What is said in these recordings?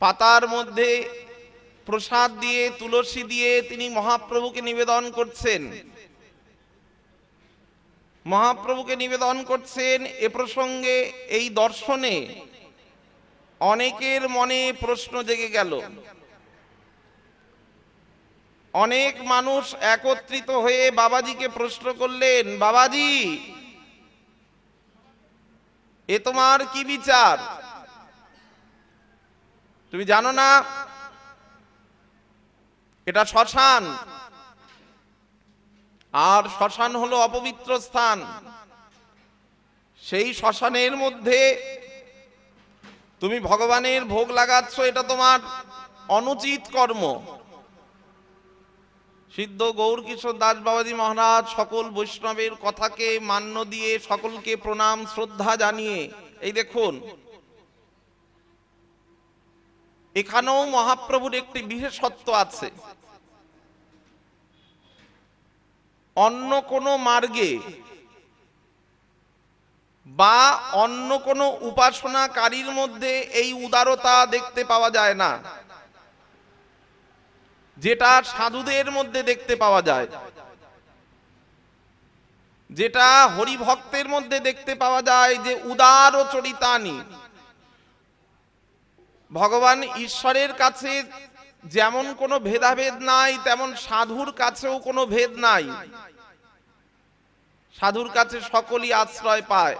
পাতার মধ্যে প্রসাদ দিয়ে তুলসী দিয়ে তিনি মহাপ্রভুকে নিবেদন করছেন। মহাপ্রভুকে নিবেদন করছেন। এ প্রসঙ্গে এই দর্শনে অনেকের মনে প্রশ্ন জেগে গেল। অনেক মানুষ একত্রিত হয়ে বাবাজিকে প্রশ্ন করলেন, বাবাজি এ তোমার কি বিচার? তুমি জানো না এটা শ্মশান, আর শ্মশান হলো অপবিত্র স্থান। সেই শ্মশানের মধ্যে তুমি ভগবানের ভোগ লাগাচ্ছ, এটা তোমার অনুচিত কর্ম। সিদ্ধ গৌরকিশোর দাস বাবাজি মহারাজ সকল বৈষ্ণবের কথাকে মান্য দিয়ে, সকলকে প্রণাম শ্রদ্ধা জানিয়ে, এই দেখুন এখানেও মহাপ্রভুর একটি বিশেষত্ব আছে। অন্য কোনো মার্গে বা অন্য কোনো উপাসনাকারীর মধ্যে এই উদারতা দেখতে পাওয়া যায় না, যেটা সাধুদের মধ্যে দেখতে পাওয়া যায়, যেটা হরিভক্তের মধ্যে দেখতে পাওয়া যায়, যে উদার চরিতানি। ভগবান ঈশ্বরের কাছে যেমন কোনো ভেদাভেদ নাই, তেমন সাধুর কাছেও কোনো ভেদ নাই। সাধুর কাছে সকলই আশ্রয় পায়।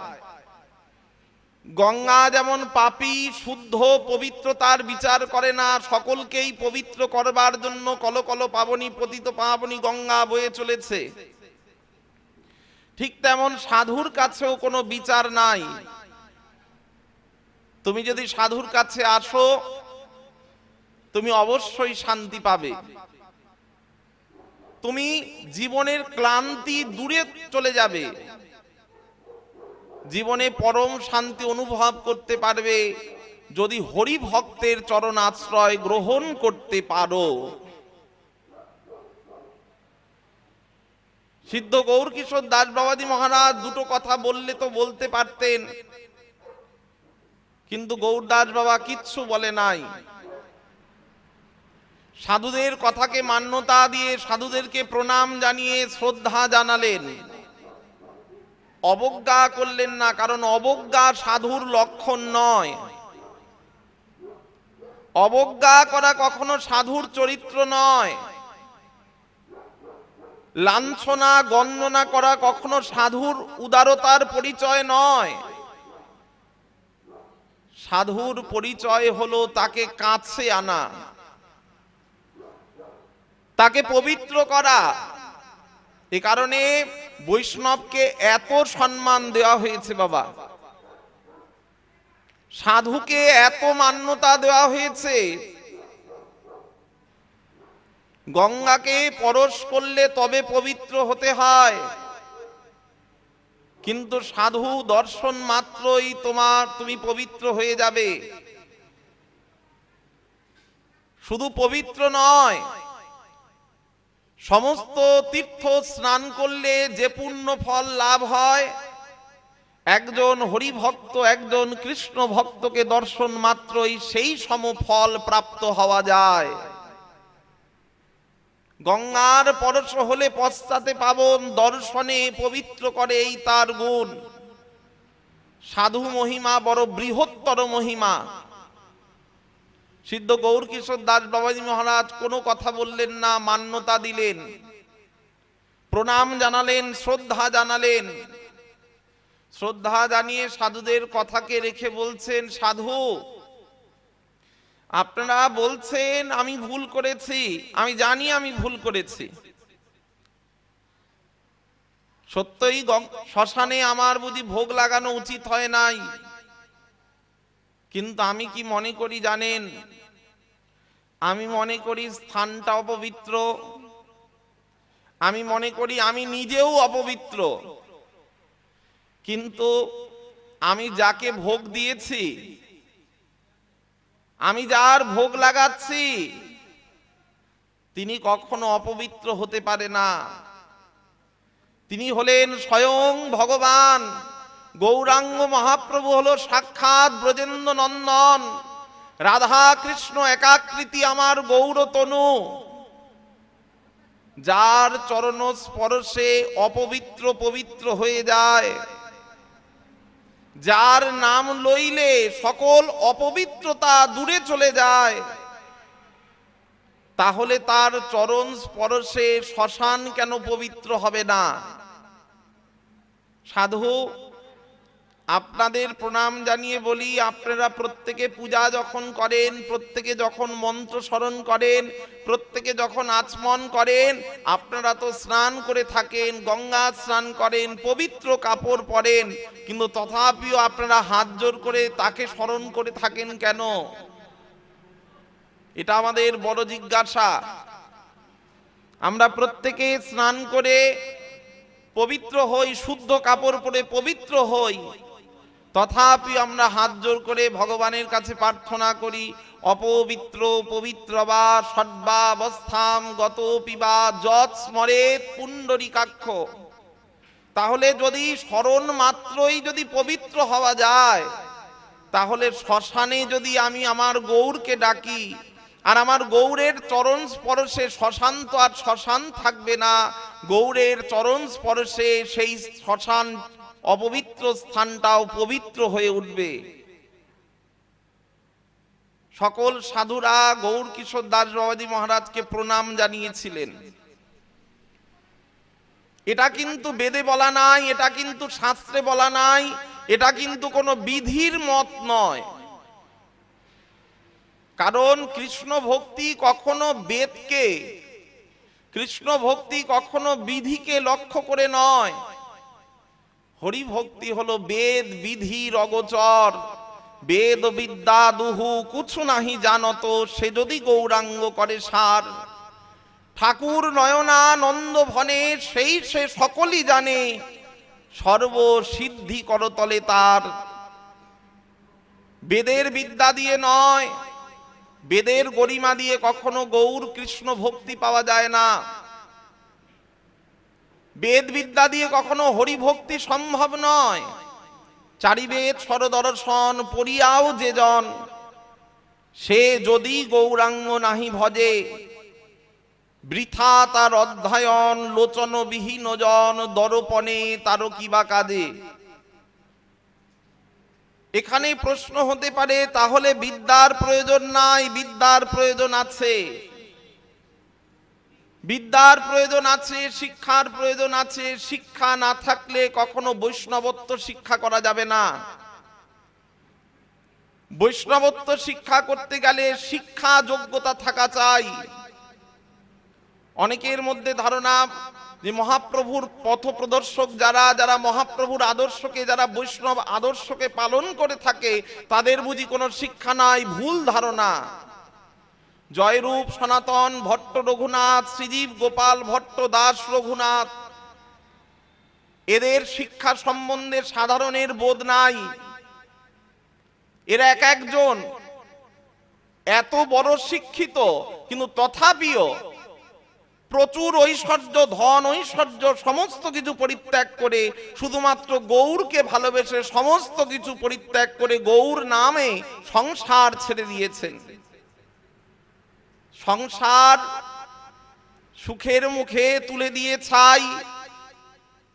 গঙ্গা যেমন পাপী শুদ্ধ পবিত্রতার বিচার করে না, সকলকেই পবিত্র করবার জন্য কলকল পাবনী পতিত পাবনী গঙ্গা বয়ে চলেছে, ঠিক তেমন সাধুর কাছেও কোনো বিচার নাই। তুমি যদি সাধুর কাছে আসো, তুমি অবশ্যই শান্তি পাবে। তুমি জীবনের ক্লান্তি দূরে চলে যাবে, জীবনে পরম শান্তি অনুভব করতে পারবে যদি হরি ভক্তের চরণ আশ্রয় গ্রহণ করতে পারো। সিদ্ধ গৌরকিশোর দাস বাবাজি মহারাজ দুটো কথা বললে তো বলতে পারতেন, কিন্তু গৌরদাস বাবা কিচ্ছু বলে নাই। সাধুদের কথাকে মান্যতা দিয়ে, সাধুদেরকে প্রণাম জানিয়ে শ্রদ্ধা জানালেন, অবজ্ঞা করলেন না। কারণ অবজ্ঞা সাধুর লক্ষণ নয়, অবজ্ঞা করা কখনো সাধুর চরিত্র নয়, লাঞ্ছনা গণনা করা কখনো সাধুর উদারতার পরিচয় নয়। সাধুর পরিচয় হলো তাকে কাছে আনা, তাকে পবিত্র করা। এ কারণে বৈষ্ণবকে এত সম্মান দেওয়া হয়েছে বাবা, সাধুকে এত মান্যতা দেওয়া হয়েছে। গঙ্গাকে পরশ করলে তবে পবিত্র হতে হয়, কিন্তু সাধু দর্শন মাত্রই তুমি পবিত্র হয়ে যাবে। শুধু পবিত্র নয়, সমস্ত তীর্থ স্নান করলে যে পুণ্য ফল লাভ হয়, একজন হরিভক্ত একজন কৃষ্ণ ভক্তকে দর্শন মাত্রই সেই সম ফল প্রাপ্ত হওয়া যায়। গঙ্গার পরশ হলে পশ্চাতে পাবন, দর্শনে পবিত্র করে এই তার গুণ। সাধু মহিমা বড় বৃহত্তর মহিমা। সিদ্ধ গৌরকিশোর দাস বাবাজি মহারাজ কোনো কথা বললেন না, মান্যতা দিলেন, প্রণাম জানালেন, শ্রদ্ধা জানালেন। শ্রদ্ধা জানিয়ে সাধুদের কথাকে রেখে বলছেন, সাধু আপনারা বলছেন আমি ভুল করেছি, আমি জানি আমি ভুল করেছি। সত্যই শ্মশানে আমার বুঝি ভোগ লাগানো উচিত হয় নাই, কিন্তু আমি কি মনে করি জানেন? আমি মনে করি স্থানটা অপবিত্র, আমি মনে করি আমি নিজেও অপবিত্র, কিন্তু আমি যাকে ভোগ দিয়েছি, আমি যার ভোগ লাগাচ্ছি, তিনি কখনো অপবিত্র হতে পারে না। তিনি হলেন স্বয়ং ভগবান। গৌরাঙ্গ মহাপ্রভু হলো সাক্ষাৎ ব্রজেন্দ্র নন্দন, রাধা কৃষ্ণ একাকৃতি আমার গৌরতনু, যার চরণ স্পর্শে অপবিত্র পবিত্র হয়ে যায়, যার নাম লইলে সকল অপবিত্রতা দূরে চলে যায়, তাহলে তার চরণ স্পর্শে শ্মশান কেন পবিত্র হবে না? সাধু, আপনাদের প্রণাম জানিয়ে বলি, আপনারা প্রত্যেকে পূজা যখন করেন, প্রত্যেকে যখন মন্ত্র স্মরণ করেন, প্রত্যেকে যখন আচমন করেন, আপনারা তো স্নান করে থাকেন, গঙ্গা স্নান করেন, পবিত্র কাপড় পরেন, কিন্তু তথাপিও আপনারা হাত জোর করে তাকে স্মরণ করে থাকেন কেন? এটা আমাদের বড় জিজ্ঞাসা। আমরা প্রত্যেকে স্নান করে পবিত্র হই, শুদ্ধ কাপড় পরে পবিত্র হই, তথাপি আমরা হাত জোর করে ভগবানের কাছে প্রার্থনা করি, অপবিত্র পবিত্র বা সর্বাবস্থাম গত পিবা যৎ স্মরেত পুণ্ডরীকাক্ষ। তাহলে যদি স্মরণ মাত্রই যদি পবিত্র হওয়া যায়, তাহলে শ্মশানে যদি আমি আমার গৌরকে ডাকি, আর আমার গৌরের চরণ স্পর্শে শ্মশান তো আর শ্মশান থাকবে না, গৌরের চরণ স্পর্শে সেই শ্মশান অপবিত্র স্থানটাও পবিত্র হয়ে উঠবে। সকল সাধুরা গৌর কিশোর দাস বাবাজী মহারাজকে প্রণাম জানিয়েছিলেন। এটা কিন্তু বেদে বলা নাই, এটা কিন্তু শাস্ত্রে বলা নাই, এটা কিন্তু কোনো বিধির মত নয়। কারণ কৃষ্ণ ভক্তি কখনো বেদকে, কৃষ্ণ ভক্তি কখনো বিধিকে লক্ষ্য করে নয়। হরি ভক্তি হলো বেদ বিধির অগোচর, বেদ বিদ্যা দুহু কুছু নাহি জানত, সে যদি গৌরাঙ্গ করে সার। ঠাকুর নয়নানন্দ ভনে সেই সে সকলই জানে, সর্বসিদ্ধি করতলে তার। বেদের বিদ্যা দিয়ে নয়, বেদের গরিমা দিয়ে কখনো গৌর কৃষ্ণ ভক্তি পাওয়া যায় না। বেদ বিদ্যা দিয়ে কখনো হরি ভক্তি সম্ভব নয়। চারিবেদ স্বরদর্শন পড়িয়াও যে জন, সে যদি গৌরাঙ্গ নাহি ভজে, বৃথা তার অধ্যয়ন লোচন বিহীন জন, দর্পণে তার কিবা কাজে। এখানে প্রশ্ন হতে পারে, তাহলে বিদ্যার প্রয়োজন নাই? বিদ্যার প্রয়োজন আছে, বিদ্যার প্রয়োজন আছে, শিক্ষার প্রয়োজন আছে। শিক্ষা না থাকলে কখনো বৈষ্ণবত্ব শিক্ষা করা যাবে না। বৈষ্ণবত্ব শিক্ষা করতে গেলে শিক্ষা যোগ্যতা থাকা চাই। অনেকের মধ্যে ধারণা যে মহাপ্রভুর পথ প্রদর্শক যারা, যারা মহাপ্রভুর আদর্শকে, যারা বৈষ্ণব আদর্শকে পালন করে থাকে, তাদের বুঝি কোনো শিক্ষা নাই। ভুল ধারণা। জয়রূপ সনাতন ভট্ট রঘুনাথ, শ্রীজীব গোপাল ভট্ট দাস রঘুনাথ, এদের শিক্ষা সম্বন্ধে সাধারণের বোধ নাই। এরা এক একজন এত বড় শিক্ষিত, কিন্তু তথাপিও প্রচুর ঐশ্বর্য, ধন ঐশ্বর্য সমস্ত কিছু পরিত্যাগ করে, শুধুমাত্র গৌরকে ভালোবেসে সমস্ত কিছু পরিত্যাগ করে গৌর নামে সংসার ছেড়ে দিয়েছেন। সংসার সুখের মুখে তুলে দিয়ে ছাই,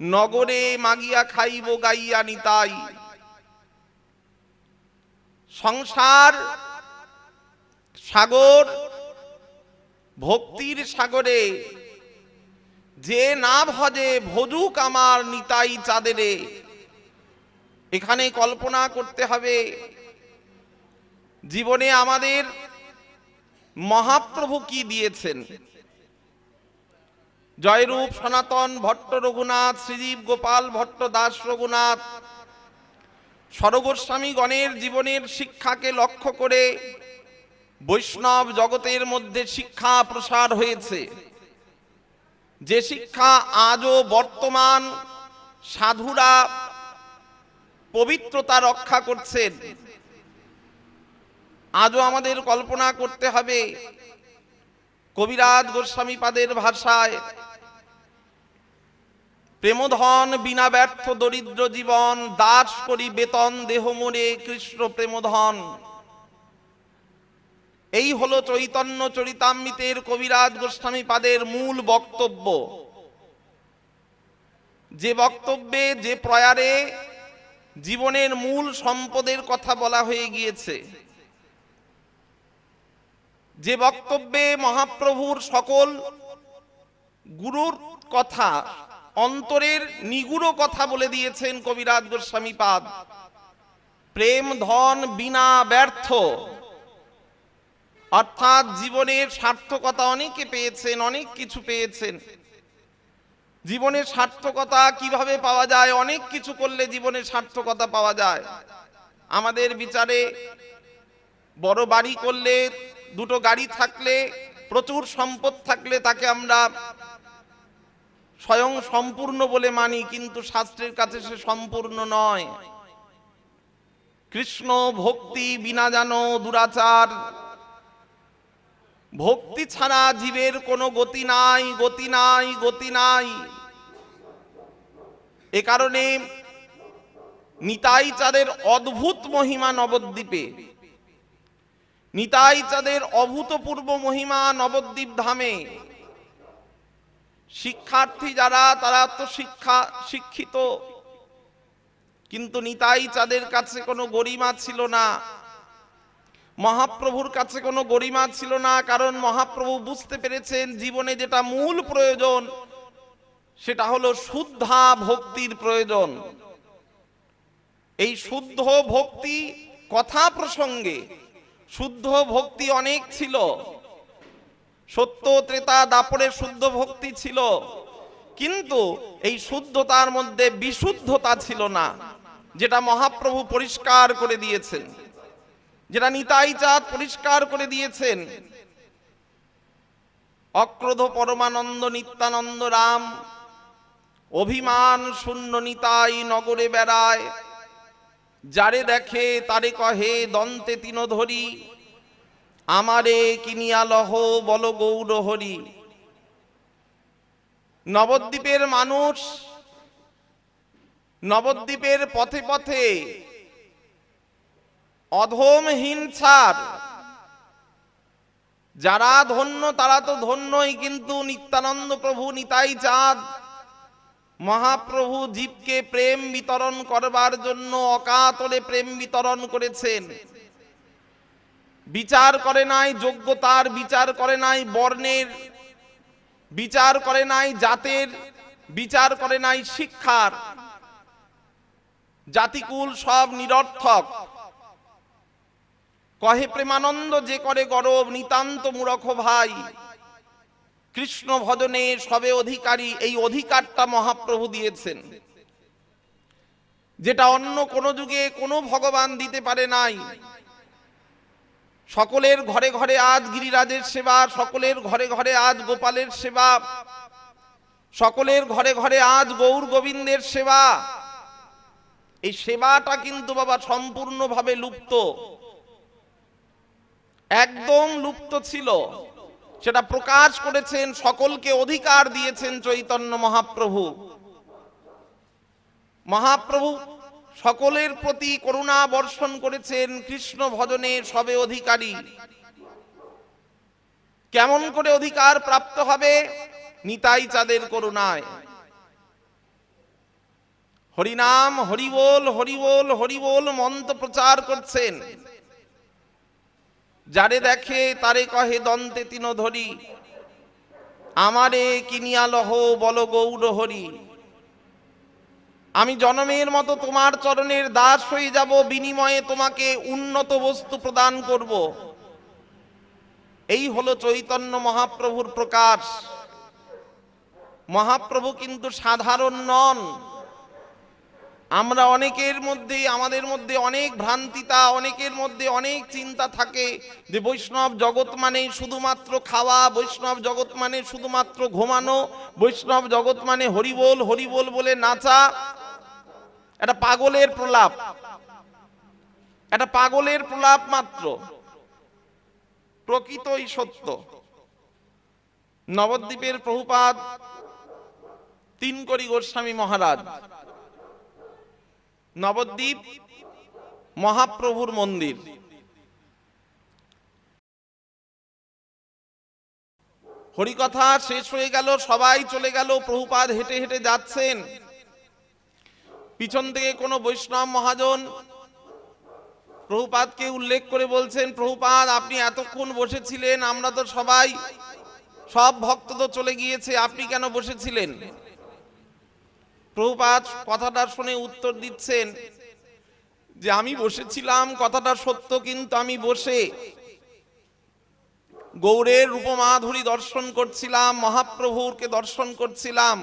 নগরে মাগিয়া খাইব গাইয়া নিতাই। সংসার সাগর, ভক্তির সাগরে যে না ভজে ভজুক আমার নিতাই চাঁদেরে। এখানে কল্পনা করতে হবে, জীবনে আমাদের মহাপ্রভু কি দিয়েছেন। জয়রূপ সনাতন ভট্ট রঘুনাথ, শ্রীজীব গোপাল ভট্ট দাস রঘুনাথ, সরগোস্বামী গণের জীবনের শিক্ষাকে লক্ষ্য করে বৈষ্ণব জগতের মধ্যে শিক্ষা প্রসার হয়েছে। যে শিক্ষা আজও বর্তমান সাধুরা পবিত্রতা রক্ষা করছেন। আজও আমাদের কল্পনা করতে হবে, কবিরাজ গোস্বামী পাদের ভাষায়, প্রেমধন বিনা ব্যর্থ দরিদ্র জীবন, দাস করি বেতন দেহ মোরে কৃষ্ণ প্রেমধন। এই হলো চৈতন্য চরিতামৃতের কবিরাজ গোস্বামী পাদের মূল বক্তব্য, যে বক্তব্যে যে প্রয়ারে জীবনের মূল সম্পদের কথা বলা হয়ে গিয়েছে, যে বক্তব্যে মহাপ্রভুর সকল গুরুর কথা, অন্তরের নিগুড় কথা বলে দিয়েছেন কবিরাজ গোস্বামী পাদ। প্রেম ধন বিনা ব্যর্থ, অর্থাৎ জীবনের সার্থকতা অনেকে পেয়েছেন, অনেক কিছু পেয়েছেন। জীবনের সার্থকতা কিভাবে পাওয়া যায়? অনেক কিছু করলে জীবনের সার্থকতা পাওয়া যায়। আমাদের বিচারে বড় বাড়ি করলে, দুটো গাড়ি থাকলে, প্রচুর সম্পদ থাকলে তাকে আমরা স্বয়ং সম্পূর্ণ বলে মানি, কিন্তু শাস্ত্রের কাছে সে সম্পূর্ণ নয়। কৃষ্ণ ভক্তি বিনা জানো দুরাচার, ভক্তি ছাড়া জীবের কোনো গতি নাই, গতি নাই, গতি নাই। এ কারণে নিতাই চাঁদের অদ্ভুত মহিমা নবদ্বীপে, নিতাই চাঁদের অভূতপূর্ব মহিমা নবদ্বীপ ধামে। শিক্ষার্থী যারা, তারা তো শিক্ষিত, কিন্তু নিতাই চাঁদের কাছে কোনো গরিমা ছিল না, মহাপ্রভুর কাছে কোনো গরিমা ছিল না। কারণ মহাপ্রভু বুঝতে পেরেছেন জীবনে যেটা মূল প্রয়োজন সেটা হলো শুদ্ধা ভক্তির প্রয়োজন। এই শুদ্ধ ভক্তি কথা প্রসঙ্গে, শুদ্ধ ভক্তি অনেক ছিল, সত্য ত্রেতা দাপরে শুদ্ধ ভক্তি ছিল, কিন্তু এই শুদ্ধতার মধ্যে বিশুদ্ধতা ছিল না, যেটা মহাপ্রভু পরিষ্কার করে দিয়েছেন, যেটা নিতাই চাঁদ পরিষ্কার করে দিয়েছেন। অক্রোধ পরমানন্দ নিত্যানন্দ রাম, অভিমান শূন্য নিতাই নগরে বেড়ায়, যারে দেখে তারে কহে দন্তে তিন ধরি, আমারে কিনিয়া লহ বল গৌর হরি। নবদ্বীপের মানুষ, নবদ্বীপের পথে পথে অধম হিংসার, যারা ধন্য তারা তো ধন্যই, কিন্তু নিত্যানন্দ প্রভু নিতাই চাঁদ মহাপ্রভু জীবকে প্রেম বিতরণ করবার জন্য অকাতরে প্রেম বিতরণ করেছেন। বিচার করে নাই যোগ্যতার, বিচার করে নাই বর্ণের, বিচার করে নাই জাতের, বিচার করে নাই শিক্ষার। জাতিকুল সব নিরর্থক। কহে প্রেমানন্দ যে করে গরব, নিতান্ত মূরখ ভাই, কৃষ্ণ ভজনে সবে অধিকারী। এই অধিকারটা মহাপ্রভু দিয়েছেন, যেটা অন্য কোন যুগে কোনো ভগবান দিতে পারে নাই। সকলের ঘরে ঘরে আজ গিরিরাজের সেবা, সকলের ঘরে ঘরে আজ গোপালের সেবা, সকলের ঘরে ঘরে আজ গৌর গোবিন্দের সেবা। এই সেবাটা কিন্তু বাবা সম্পূর্ণভাবে লুপ্ত, একদম লুপ্ত ছিল। সেটা প্রকাশ করেছেন, সকলকে অধিকার দিয়েছেন চৈতন্য মহাপ্রভু। মহাপ্রভু সকলের প্রতি করুণা বর্ষণ করেছেন, কৃষ্ণ ভজনে সবে অধিকারী। কেমন করে অধিকার প্রাপ্ত হবে? নিতাই চাঁদের করুণায়। হরিনাম হরিবোল হরিবোল হরিবোল মন্ত্র প্রচার করছেন, যারে দেখে তারে কহে দন্তে তিন ধরি, আমারে কিনিয়া লহ বল গৌর হরি। আমি জনমের মতো তোমার চরণের দাস হয়ে যাব, বিনিময়ে তোমাকে উন্নত বস্তু প্রদান করব। এই হলো চৈতন্য মহাপ্রভুর প্রকাশ। মহাপ্রভু কিন্তু সাধারণ নন। আমরা অনেকের মধ্যে, আমাদের মধ্যে অনেক ভ্রান্তিতা, অনেকের মধ্যে অনেক চিন্তা থাকে যে বৈষ্ণব জগৎ মানে শুধুমাত্র খাওয়া, বৈষ্ণব জগৎ মানে শুধুমাত্র ঘুমানো, বৈষ্ণব জগৎ মানে হরিবোল হরিবোল বলে নাচা। এটা পাগলের প্রলাপ, এটা পাগলের প্রলাপ মাত্র। প্রকৃতই সত্য। নবদ্বীপের প্রভুপাদ তিনকড়ি গোস্বামী মহারাজ, নবদ্বীপ মহাপ্রভুর মন্দির। হরিকথা শেষ হয়ে গেল, সবাই চলে গেল, প্রভুপাদ হেঁটে হেঁটে যাচ্ছেন। পিছন থেকে কোনো বৈষ্ণব মহাজন প্রভুপাদকে উল্লেখ করে বলছেন, প্রভুপাদ আপনি এতক্ষণ বসেছিলেন, আমরা তো সবাই, সব ভক্ত তো চলে গিয়েছে, আপনি কেন বসেছিলেন? প্রভুপাদ কথাটা শুনে উত্তর দিচ্ছেন যে আমি বসেছিলাম কথাটা সত্য, কিন্তু আমি বসে গৌরের রূপমাধুরী দর্শন করছিলাম, মহাপ্রভুকে দর্শন করছিলাম,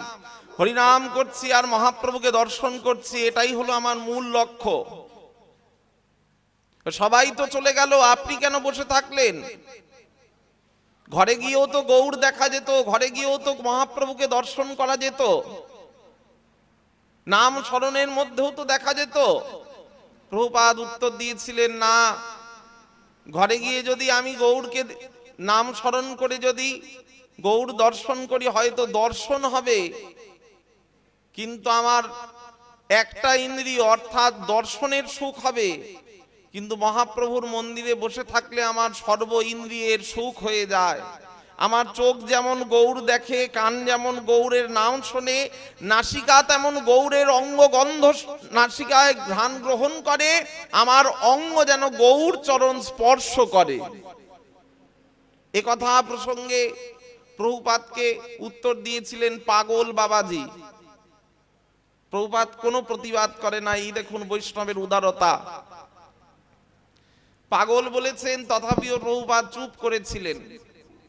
হরিনাম করছি আর মহাপ্রভুকে দর্শন করছি, এটাই হলো আমার মূল লক্ষ্য। সবাই তো চলে গেল, আপনি কেন বসে থাকলেন? ঘরে গিয়েও তো গৌর দেখা যেত, ঘরে গিয়েও তো মহাপ্রভুকে দর্শন করা যেত, নাম স্মরণের মধ্যেও তো দেখা যেত। প্রভুপাদ উত্তর দিয়েছিলেন, না, ঘরে গিয়ে যদি আমি গৌরকে নাম স্মরণ করে যদি গৌর দর্শন করি হয়তো দর্শন হবে, কিন্তু আমার একটা ইন্দ্রিয় অর্থাৎ দর্শনের সুখ হবে, কিন্তু মহাপ্রভুর মন্দিরে বসে থাকলে আমার সর্ব ইন্দ্রিয়ের সুখ হয়ে যায়। আমার চোখ যেমন গৌর দেখে, কান যেমন গৌরের নাম শোনে, নাসিকা তেমন গৌরের অঙ্গ গন্ধ নাসিকায় ঘ্রাণ গ্রহণ করে, আমার অঙ্গ যেন গৌর চরণ স্পর্শ করে। এ কথা প্রসঙ্গে প্রভুপাদকে উত্তর দিয়েছিলেন পাগল বাবাজি। প্রভুপাদ কোনো প্রতিবাদ করে না, এই দেখুন বৈষ্ণবের উদারতা। পাগল বলেছেন, তথাপিও প্রভুপাদ চুপ করেছিলেন।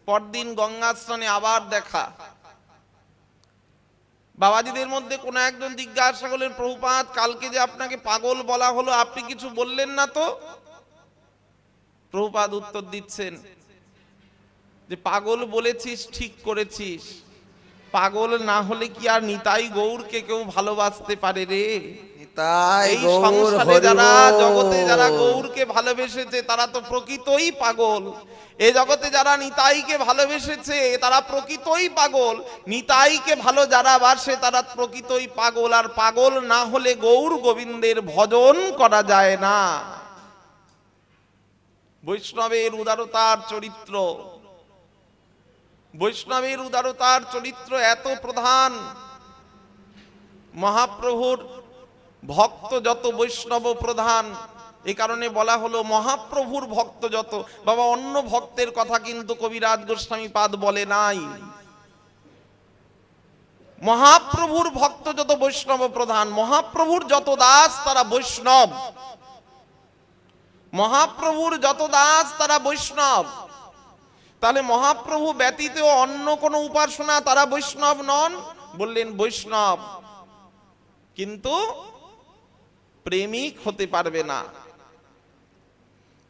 পরদিন গঙ্গা স্নানে আবার দেখা। বাবাজিদের মধ্যে কোন একজন জিজ্ঞাসা করলেন, প্রভুপাদ কালকে যে আপনাকে পাগল বলা হলো, আপনি কিছু বললেন না তো? প্রভুপাদ উত্তর দিচ্ছেন যে পাগল বলেছিস ঠিক করেছিস, পাগল না হলে কি আর নিতাই গৌরকে কেউ ভালোবাসতে পারে রে? এই সংসারে যারা, জগতে যারা গৌরকে ভালোবেসেছে তারা তো প্রকৃতই পাগল। এ জগতে যারা নিতাইকে ভালোবেসেছে তারা প্রকৃতই পাগল। নিতাইকে ভালো যারা বাসে তারা প্রকৃতই পাগল। আর পাগল না হলে গৌর গোবিন্দের ভজন করা যায় না। বৈষ্ণবের উদারতার চরিত্র, বৈষ্ণবের উদারতার চরিত্র এত প্রধান। মহাপ্রভুর ভক্ত যত বৈষ্ণব প্রধান, এই কারণে বলা হলো মহাপ্রভুর ভক্ত যত। বাবা অন্য ভক্তের কথা কিন্তু কবিরাজ গোস্বামী পাদ বলে নাই। মহাপ্রভুর ভক্ত যত বৈষ্ণব প্রধান, মহাপ্রভুর যত দাস তারা বৈষ্ণব, মহাপ্রভুর যত দাস তারা বৈষ্ণব। তাহলে মহাপ্রভু ব্যতীত অন্য কোন উপাসনা তারা বৈষ্ণব নন? বললেন বৈষ্ণব, কিন্তু প্রেমিক হতে পারবে না,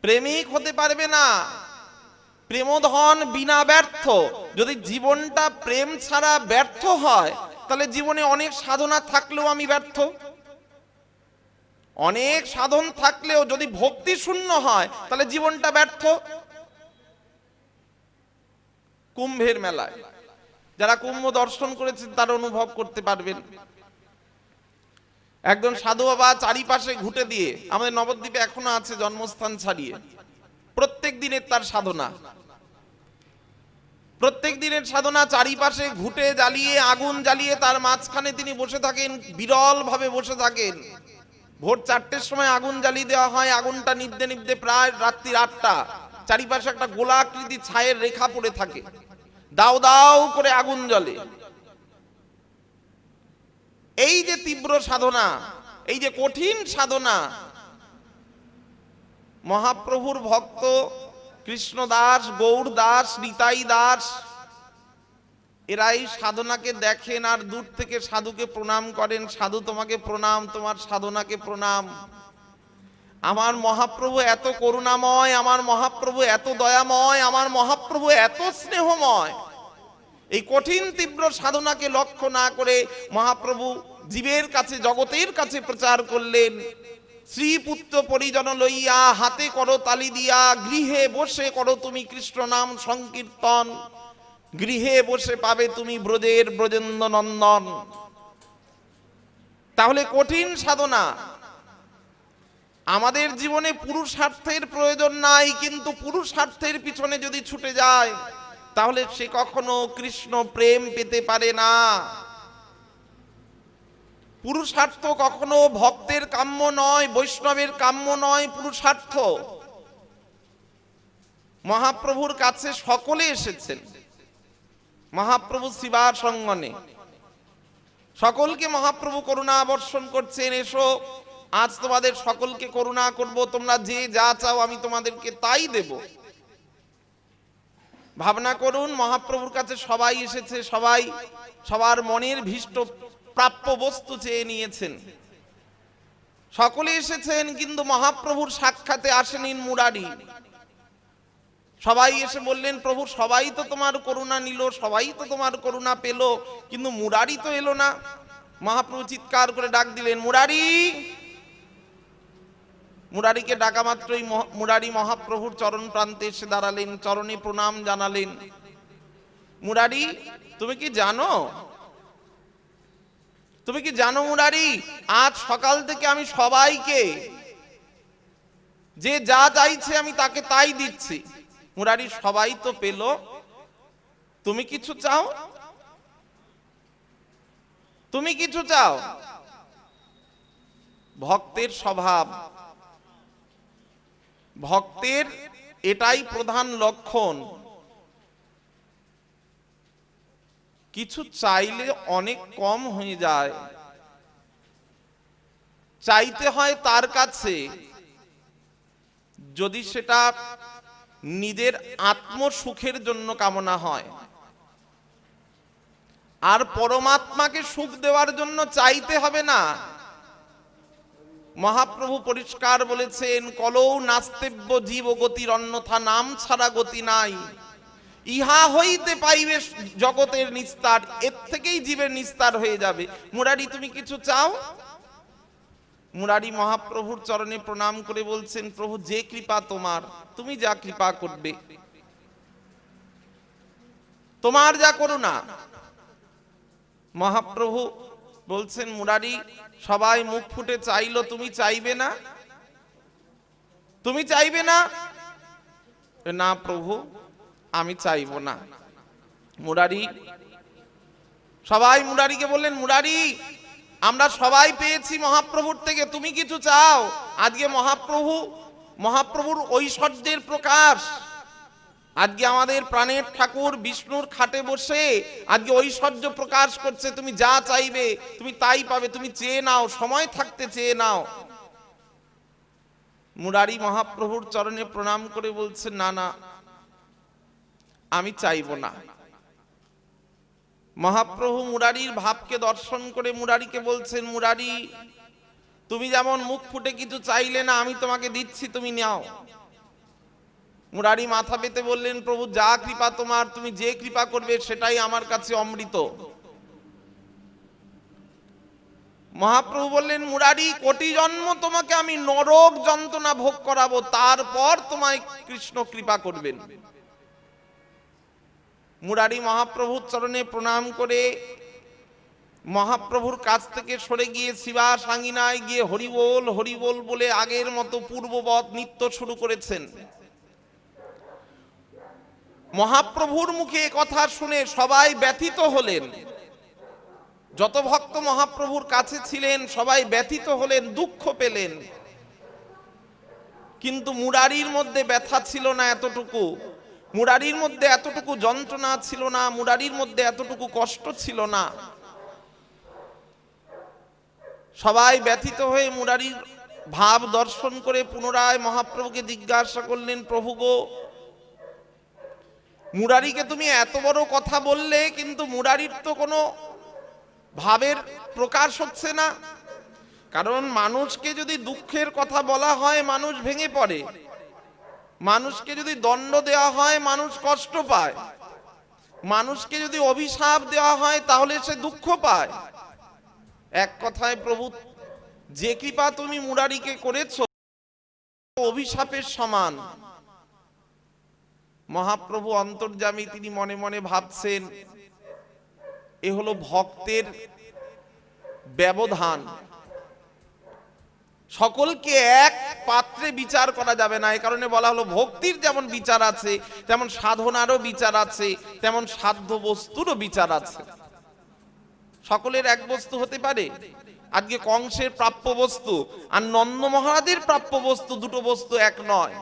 প্রেমিক হতে পারবে না। প্রেমধন বিনা ব্যর্থ। যদি জীবনটা প্রেম ছাড়া ব্যর্থ হয়, তাহলে জীবনে অনেক সাধনা থাকলেও আমি ব্যর্থ। অনেক সাধন থাকলেও যদি ভক্তি শূন্য হয়, তাহলে জীবনটা ব্যর্থ। কুম্ভের মেলায় যারা কুম্ভ দর্শন করেছেন তারা অনুভব করতে পারবেন। একজন সাধু বাবা চারিপাশে ঘুটে দিয়ে, আমাদের নবদ্বীপে এখনো আছে জন্মস্থান ছাড়িয়ে, প্রত্যেক দিনের তার সাধনা, প্রত্যেক দিনের সাধনা, চারিপাশে ঘুটে জ্বালিয়ে আগুন জ্বালিয়ে তার মাঝখানে তিনি বসে থাকেন, বিরল ভাবে বসে থাকেন। ভোর 4টের সময় আগুন জ্বালিয়ে দেওয়া হয়, আগুনটা নিভতে নিভতে প্রায় রাত্রি 8টা। চারিপাশে একটা গোলাকৃতি ছায়ের রেখা পড়ে থাকে, দাও দাও করে আগুন জ্বলে। এই যে তীব্র সাধনা, এই যে কঠিন সাধনা, মহাপ্রভুর ভক্ত কৃষ্ণ দাস, গৌর দাস, নিতাই দাস, এরা এই সাধনাকে দেখেন আর দূর থেকে সাধুকে প্রণাম করেন। সাধু তোমাকে প্রণাম, তোমার সাধনাকে প্রণাম। আমার মহাপ্রভু এত করুণাময়, আমার মহাপ্রভু এত দয়াময়, আমার মহাপ্রভু এত স্নেহময়। এই কঠিন তীব্র সাধনাকে লক্ষ্য না করে মহাপ্রভু জীবের কাছে, জগতের কাছে প্রচার করলেন, শ্রীপুত্র পরিজন লইয়া হাতে করো তালি দিয়া, গৃহে বসে করো তুমি কৃষ্ণ নাম সংকীর্তন, গৃহে বসে পাবে তুমি ব্রজের ব্রজেন্দ্র নন্দন। তাহলে কঠিন সাধনা। আমাদের জীবনে পুরুষার্থের প্রয়োজন নাই, কিন্তু পুরুষার্থের পিছনে যদি ছুটে যায় তাহলে সে কখনো কৃষ্ণ প্রেম পেতে পারে না। পুরুষার্থ কখনো ভক্তের কাম্য নয়, বৈষ্ণবের কাম্য নয়, পুরুষার্থ। মহাপ্রভুর কাছে সকলে এসেছেন, মহাপ্রভু সেবার সঙ্গনে সকলকে মহাপ্রভু করুণা বর্ষণ করছেন। এসো, আজ তোমাদের সকলকে করুণা করব, তোমরা যে যা চাও আমি তোমাদেরকে তাই দেব। ভাবনা করুন, মহাপ্রভুর কাছে সবাই এসেছে, সবাই সবার মনের ভীষ্ট প্রাপ্য বস্তু চেয়ে নিয়েছেন, সকলে এসেছেন, কিন্তু মহাপ্রভুর সাক্ষাতে আসেনি মুরারি। সবাই এসে বললেন, প্রভু সবাই তো তোমার করুণা নিল, সবাই তো তোমার করুণা পেল, কিন্তু মুরারি তো এলো না। মহাপ্রভু চিৎকার করে ডাক দিলেন, মুরারি। মুরারিকে ডাকা মাত্রই মুরারি মহাপ্রভুর চরণ প্রান্তে এসে দাঁড়ালেন, চরণে প্রণাম জানালেন। মুরারি, তুমি কি জানো, তুমি কি জানো মুরারি, আজ সকাল থেকে আমি সবাইকে যে যা চাইছে আমি তাকে তাই দিচ্ছি। মুরারি, সবাই তো পেল, তুমি কিছু চাও, তুমি কিছু চাও। ভক্তের স্বভাব, ভক্তের এটাই প্রধান লক্ষণ, কিছু চাইলে অনেক কম হয়ে যায়। চাইতে হয় তার কাছে যদি সেটা নিজের আত্মসুখের জন্য কামনা হয়, আর পরমাত্মাকে সুখ দেওয়ার জন্য চাইতে হবে না। মহাপ্রভু পরিষ্কার বলেছেন, কলৌ নাস্তেব্য জীব গতির অন্যথা নাম ছাড়া গতি নাই। ইহা হইতে পাইবে জগতের নিস্তার, এর থেকেই জীবের নিস্তার হয়ে যাবে। মুরারি, তুমি কিছু চাও? মুরারি মহাপ্রভুর চরণে প্রণাম করে বলছেন, প্রভু যে কৃপা তোমার, তুমি যা কৃপা করবে, তোমার যা করুণা। মহাপ্রভু বলছেন, মুরারি সবাই মুখ ফুটে চাইলো, তুমি চাইবে না? তুমি চাইবে না? না প্রভু, আমি চাইব না। মুরারি, সবাই মুরারিকে বললেন, মুরারি আমরা সবাই পেয়েছি মহাপ্রভুর থেকে, তুমি কিছু চাও? আজকে মহাপ্রভুর ঐশ্বর্যের প্রকাশ, আজকে আমাদের প্রাণের ঠাকুর বিষ্ণুর খাটে বসে আজকে ঐশ্বর্য প্রকাশ করছে। তুমি যা চাইবে তুমি তাই পাবে, তুমি চেয়ে নাও, সময় থাকতে চেয়ে নাও। মুরারি মহাপ্রভুর চরণে প্রণাম করে বলছে, না না, আমি চাইব না। মহাপ্রভু মুরারির ভাবকে দর্শন করে মুরারিকে বলছেন, মুরারি তুমি যেমন মুখ ফুটে কিছু চাইলে না, আমি তোমাকে দিচ্ছি, তুমি নাও। মুরারি মাথা পেতে বললেন, প্রভু যা কৃপা তোমার, তুমি যে কৃপা করবে সেটাই আমার কাছে অমৃত। মহাপ্রভু বললেন, মুরারি কোটি জন্ম তোমাকে আমি নরক যন্ত্রণা ভোগ করাবো, তারপর তোমায় কৃষ্ণ কৃপা করবেন। মুরারি মহাপ্রভুর চরণে প্রণাম করে মহাপ্রভুর কাছ থেকে সরে গিয়ে শিবা সাঙ্গিনায় গিয়ে হরিবোল হরিবোল বলে আগের মতো পূর্ববৎ নৃত্য শুরু করেছেন। মহাপ্রভুর মুখে কথা শুনে সবাই ব্যথিত হলেন, যত ভক্ত মহাপ্রভুর কাছে ছিলেন সবাই ব্যথিত হলেন, দুঃখ পেলেন। কিন্তু মুরারির মধ্যে ব্যথা ছিল না এতটুকু, মুরারির মধ্যে এতটুকু যন্ত্রণা ছিল না, মুরারির মধ্যে এতটুকু কষ্ট ছিল না। সবাই ব্যথিত হয়ে মুরারির ভাব দর্শন করে পুনরায় মহাপ্রভুকে জিজ্ঞাসা করলেন, প্রভু গো, মুরারিকে তুমি এত বড় কথা বললে, কিন্তু মুরারির তো কোনো ভাবের প্রকাশ হচ্ছে না। কারণ মানুষকে যদি দুঃখের কথা বলা হয় মানুষ ভেঙে পড়ে, মানুষকে যদি দণ্ড দেওয়া হয় মানুষ কষ্ট পায়, মানুষকে যদি অভিশাপ দেওয়া হয় তাহলে সে দুঃখ পায়। এক কথায় প্রভু যে কৃপা তুমি মুরারিকে করেছো অভিশাপের সমান। মহাপ্রভু অন্তর্যামী, তিনি মনে মনে ভাবছেন, এ হলো ভক্তের ব্যবধান। সকলকে এক পাত্রে বিচার করা যাবে না। এই কারণে বলা হলো ভক্তির যেমন বিচার আছে, তেমন সাধনারও বিচার আছে, তেমন সাধ্য বস্তুরও বিচার আছে। সকলের এক বস্তু হতে পারে? আজকে কংসের প্রাপ্য বস্তু আর নন্দ মহারাজের প্রাপ্য বস্তু, দুটো বস্তু এক নয়।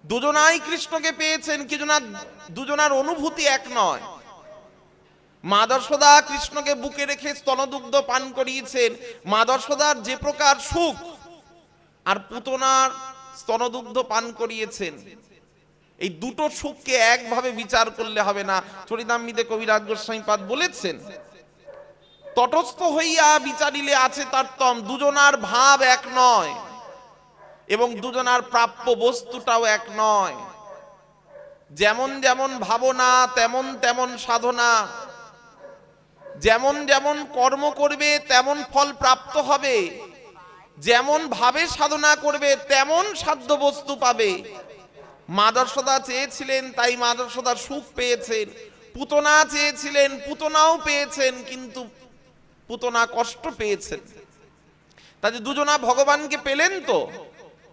দুজনাই কৃষ্ণকে পেয়েছেন, কিন্তু দুজনার অনুভূতি এক নয়। মা যশোদা কৃষ্ণকে বুকে রেখে স্তনদুগ্ধ পান করিয়েছেন, মা যশোদার যে প্রকার সুখ, আর পুতনার স্তনদুগ্ধ পান করিয়েছেন। এই দুটো সুখকে একভাবে বিচার করলে হবে না। চরিতামৃতে কবিরাজ গোস্বামীপাদ বলেছেন, তটস্থ হইয়া বিচারিলে আছে তারতম, দুজনার ভাব এক নয় এবং দুজনার প্রাপ্য বস্তুটাও এক নয়। যেমন যেমন ভাবনা তেমন তেমন সাধনা, যেমন যেমন কর্ম করবে তেমন ফল প্রাপ্ত হবে, যেমন ভাবে সাধনা করবে তেমন সাধ্য বস্তু পাবে। মা যশোদা চেয়েছিলেন তাই মা যশোদা সুখ পেয়েছেন, পুতনা চেয়েছিলেন পুতনাও পেয়েছেন, কিন্তু পুতনা কষ্ট পেয়েছেন। তাই দুজনা ভগবানকে পেলেন তো,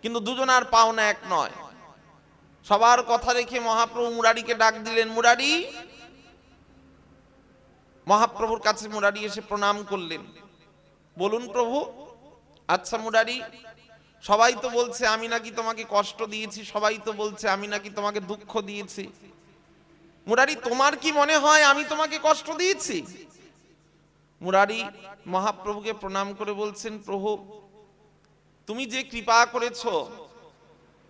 কিন্তু দুজনার পাওনা এক নয়। সবার কথা রেখে মহাপ্রভু মুরারিকে ডাক দিলেন, মুরারি। মহাপ্রভুর কাছে মুরারি এসে প্রণাম করলেন, বলুন প্রভু। আচ্ছা মুরারি, সবাই তো বলছে আমি নাকি তোমাকে কষ্ট দিয়েছি, সবাই তো বলছে আমি নাকি তোমাকে দুঃখ দিয়েছি। মুরারি, তোমার কি মনে হয় আমি তোমাকে কষ্ট দিয়েছি? মুরারি মহাপ্রভুকে প্রণাম করে বলছেন, প্রভু তুমি যে কৃপা করেছো,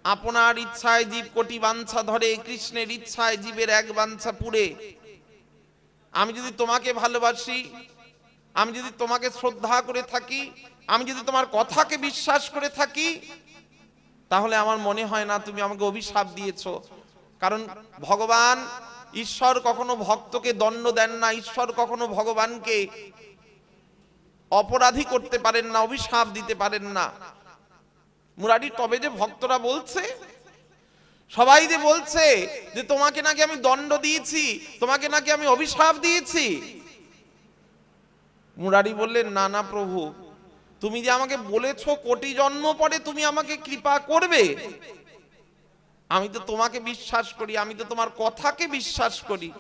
আপনার ইচ্ছায় জীব কোটি বাঞ্ছা ধরে, কৃষ্ণের ইচ্ছায় জীবের এক বাঞ্ছা পুরে। আমি যদি তোমাকে ভালোবাসি, আমি যদি তোমাকে শ্রদ্ধা করে থাকি, আমি যদি তোমার কথাকে বিশ্বাস করে থাকি, তাহলে আমার মনে হয় না তুমি আমাকে অভিশাপ দিয়েছো। কারণ ভগবান ঈশ্বর কখনো ভক্তকে দণ্ড দেন না, ঈশ্বর কখনো ভগবানকে অপরাধী করতে পারেন না, অভিশাপ দিতে পারেন না। মুরারি, তবে যে ভক্তরা বলছে, সবাই যে বলছে যে তোমাকে নাকি আমি দণ্ড দিয়েছি, তোমাকে নাকি আমি অভিশাপ দিয়েছি। মুরারি বললেন, না না প্রভু, তুমি যে আমাকে বলেছো কোটি জন্ম পরে তুমি আমাকে কৃপা করবে, আমি তো তোমাকে বিশ্বাস করি, আমি তো তোমার কথাকে বিশ্বাস করি।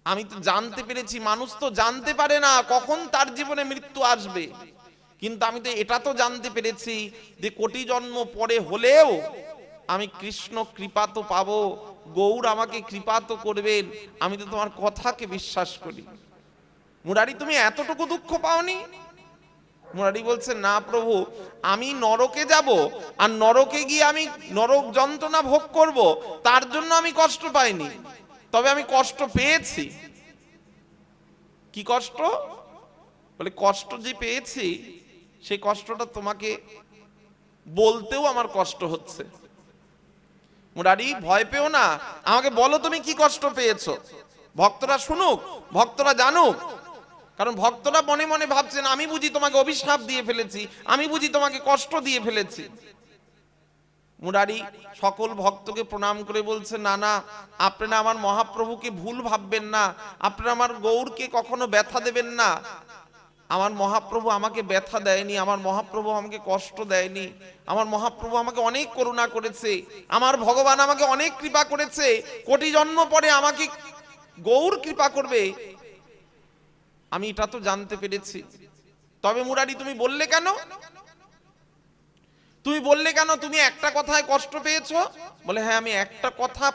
আমি তো জানতে পেরেছি, মানুষ তো জানতে পারে না কখন তার জীবনে মৃত্যু আসবে, কিন্তু আমি তো এটা তো জানতে পেরেছি যে কোটি জন্ম পরে হলেও আমি কৃষ্ণ কৃপা তো পাবো, গৌর আমাকে কৃপা তো করবেন, আমি তো তোমার কথাকে বিশ্বাস করি। মুরারি, তুমি এতটুকু দুঃখ পাওনি? মুরারি বলছে, না প্রভু, আমি নরকে যাব, আর নরকে গিয়ে আমি নরক যন্ত্রণা ভোগ করব, তার জন্য আমি কষ্ট পাইনি, তবে আমি কষ্ট পেয়েছি। কি কষ্ট? বলে, কষ্ট যে পেয়েছি সেই কষ্টটা তোমাকে বলতেও আমার কষ্ট হচ্ছে। মুরারি, ভয় পেও না, আমাকে বলো তুমি কি কষ্ট পেয়েছো, ভক্তরা শুনুক, ভক্তরা জানুক। কারণ ভক্তরা মনে মনে ভাবছেন আমি বুঝি তোমাকে অভিশাপ দিয়ে ফেলেছি, আমি বুঝি তোমাকে কষ্ট দিয়ে ফেলেছি। মুরারি সকল ভক্তকে প্রণাম করে বলছে, না না, আপনারা আমার মহাপ্রভুকে ভুল ভাববেন না, আপনারা আমার গৌরকে কখনো ব্যথা দেবেন না। আমার মহাপ্রভু আমাকে ব্যথা দেয়নি, আমার মহাপ্রভু আমাকে কষ্ট দেয়নি, আমার মহাপ্রভু আমাকে অনেক করুণা করেছে, আমার ভগবান আমাকে অনেক কৃপা করেছে। কোটি জন্ম পরে আমাকে গৌর কৃপা করবে, আমি এটা তো জানতে পেরেছি। তবে মুরারি, তুমি বললে কেন? তুমি বললে কেন তুমি একটা কথায় কষ্ট পেয়েছো? বলে, হ্যাঁ আমি একটা কথা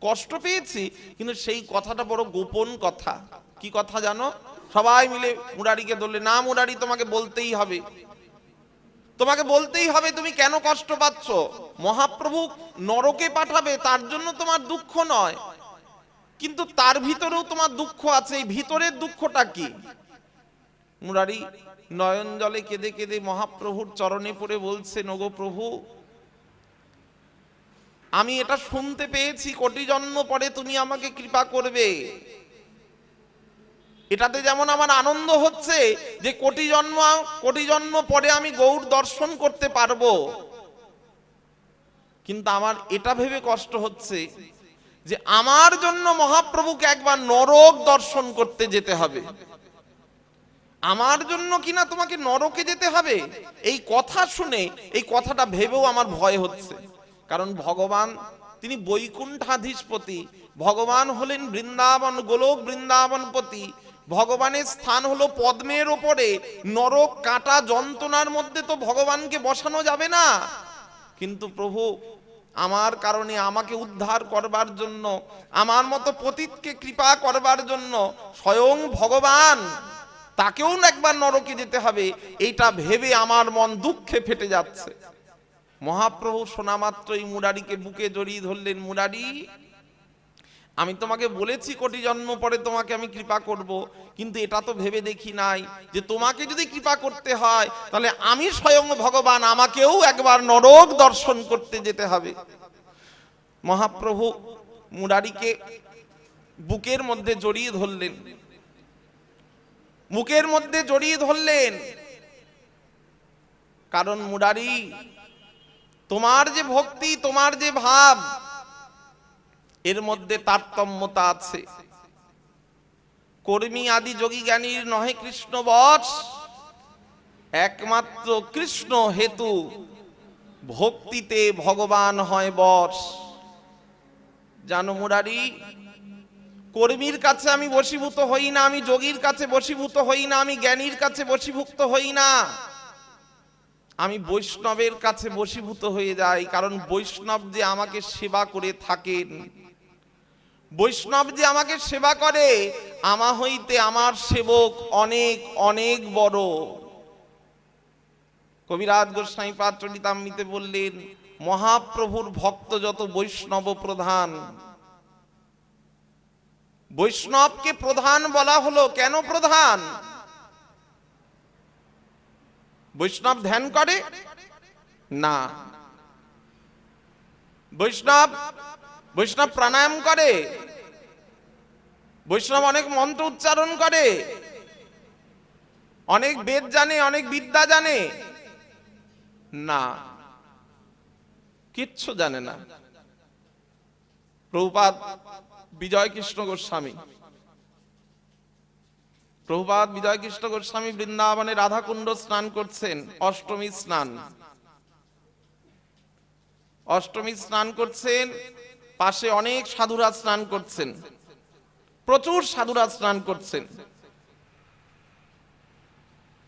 কষ্ট পেয়েছি, কিন্তু সেই কথাটা বড় গোপন কথা। কি কথা জানো? সবাই মিলে মুরারিকে ধরলে, না মুরারি, তোমাকে বলতেই হবে, তোমাকে বলতেই হবে তুমি কেন কষ্ট পাচ্ছ। মহাপ্রভু নরকে পাঠাবে তার জন্য তোমার দুঃখ নয়, কিন্তু তার ভিতরেও তোমার দুঃখ আছে। এই ভিতরের দুঃখটা কি? মুরারি নয়ন জলে কেঁদে কেঁদে মহাপ্রভুর চরণে পড়ে বলছে, ওগো প্রভু, আমি এটা শুনতে পেয়েছি কোটি জন্ম পরে তুমি আমাকে কৃপা করবে, এটাতে যেমন আমার আনন্দ হচ্ছে যে কোটি জন্ম পরে আমি গৌর দর্শন করতে পারবো, কিন্তু আমার এটা ভেবে কষ্ট হচ্ছে যে আমার জন্য মহাপ্রভুকে একবার নরক দর্শন করতে যেতে হবে। আমার জন্য কিনা তোমাকে নরকে যেতে হবে। এই কথা শুনে, এই কথাটা ভেবেও আমার ভয় হচ্ছে। কারণ ভগবান তিনি বৈকুণ্ঠাধীশপতি, ভগবান হলেন বৃন্দাবন গোলক বৃন্দাবনপতি, ভগবানের স্থান হলো পদ্মের ওপরে, নরক কাটা যন্ত্রণার মধ্যে তো ভগবানকে বসানো যাবে না। কিন্তু প্রভু আমার কারণে আমাকে উদ্ধার করবার জন্য, আমার মতো পতিতকে কৃপা করবার জন্য স্বয়ং ভগবান, তাকেও একবার নরকে যেতে হবে, এইটা ভেবে আমার মন দুঃখে ফেটে যাচ্ছে। মহাপ্রভু শোনা মাত্রই মুরারিকে বুকে জড়িয়ে ধরলেন। মুরারি, আমি তোমাকে বলেছি কোটি জন্ম পরে তোমাকে আমি কৃপা করব, কিন্তু এটা তো ভেবে দেখি নাই যে তোমাকে যদি কৃপা করতে হয় তাহলে আমি স্বয়ং ভগবান, আমাকেও একবার নরক দর্শন করতে যেতে হবে। মহাপ্রভু মুরারিকে বুকের মধ্যে জড়িয়ে ধরলেন, মুখের মধ্যে জড়িয়ে ধরলেন। কারণ মুরারি, তোমার যে ভক্তি, তোমার যে ভাব, এর মধ্যে তারতম্যতা আছে। কর্মী আদি যোগী জ্ঞানীর নহে কৃষ্ণ বশ, একমাত্র কৃষ্ণ হেতু ভক্তিতে ভগবান হয় বশ। জানো মুরারি, কর্মীর কাছে আমি বশীভূত হই না, আমি যোগীর কাছে বশীভূত হই না, আমি জ্ঞানীর কাছে বশীভূত হই না, আমি বৈষ্ণবের কাছে বশীভূত হয়ে যাই। কারণ বৈষ্ণব যে আমাকে সেবা করে থাকেন, বৈষ্ণব যে আমাকে সেবা করে, আমা হইতে আমার সেবক অনেক অনেক বড়। কবিরাজ গোস্বামীপাদ চরিতামৃতে বললেন, মহাপ্রভুর ভক্ত যত বৈষ্ণব প্রধান। বৈষ্ণবকে প্রধান বলা হলো কেন? প্রধান, বৈষ্ণব ধ্যান করে না, বৈষ্ণব বৈষ্ণব প্রাণায়াম করে, বৈষ্ণব অনেক মন্ত্র উচ্চারণ করে, অনেক বেদ জানে, অনেক বিদ্যা জানে না, কিচ্ছু জানে না। প্রভুপাদ বিজয় কৃষ্ণ গোস্বামী, প্রভুপাদ বিজয় কৃষ্ণ গোস্বামী বৃন্দাবনে রাধাকুণ্ড স্নান করছেন, অষ্টমী স্নান, অষ্টমী স্নান করছেন। পাশে অনেক সাধুরা স্নান করছেন, প্রচুর সাধুরা স্নান করছেন।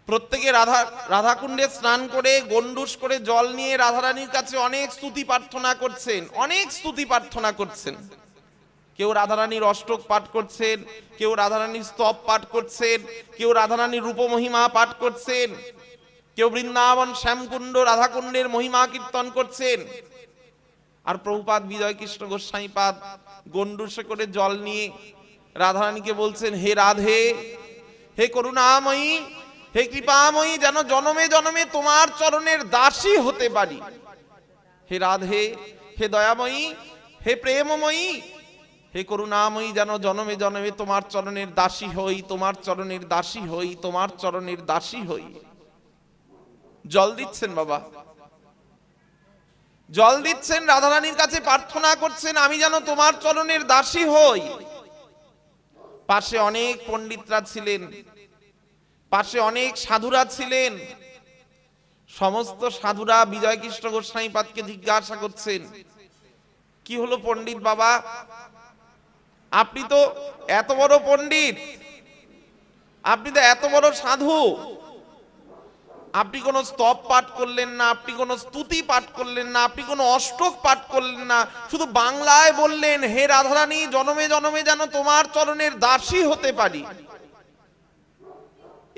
প্রত্যেকে রাধাকুণ্ডে স্নান করে গন্ডুস করে জল নিয়ে রাধারানীর কাছে অনেক স্তুতি প্রার্থনা করছেন, অনেক স্তুতি প্রার্থনা করছেন। কেউ রাধারানীর অষ্টক পাঠ করছেন, কেউ রাধারানীর স্তব পাঠ করছেন, কেউ রাধারানীর রূপমহিমা পাঠ করছেন, কেউ বৃন্দাবন শ্যামকুণ্ড রাধাকুণ্ডের মহিমা কীর্তন করছেন। আর প্রভুপাদ বিজয় কৃষ্ণ গোস্বামীপাদ গন্ডুসে করে জল নিয়ে রাধারানীকে বলছেন, হে রাধে, হে করুণাময়ী, হে কৃপাময়ী, যেন জনমে জনমে তোমার চরণের দাসী হতে পারি। হে রাধে, হে দয়াময়ী, হে প্রেমময়ী, হে করুণাময়ী, যেন জনমে জনমে তোমার চরণের দাসী হই, তোমার চরণের দাসী হই, তোমার চরণের দাসী হই। জল দিচ্ছেন বাবা, জল দিচ্ছেন, রাধারানীর কাছে প্রার্থনা করছেন, আমি যেন তোমার চরণের দাসী হই। পাশে অনেক পণ্ডিতরা ছিলেন, পাশে অনেক সাধুরা ছিলেন। সমস্ত সাধুরা বিজয় কৃষ্ণ গোস্বামীপাদকে জিজ্ঞাসা করছেন, কি হলো পণ্ডিত বাবা, আপনি তো এত বড় পণ্ডিত, আপনি তো এত বড় সাধু, আপনি কোনো স্তব পাঠ করলেন না, আপনি কোনো স্তুতি পাঠ করলেন না, আপনি কোনো অষ্টক পাঠ করলেন না, শুধু বাংলায় বললেন, হে রাধারানী, জনমে জনমে যেন তোমার চরণের দাসী হতে পারি।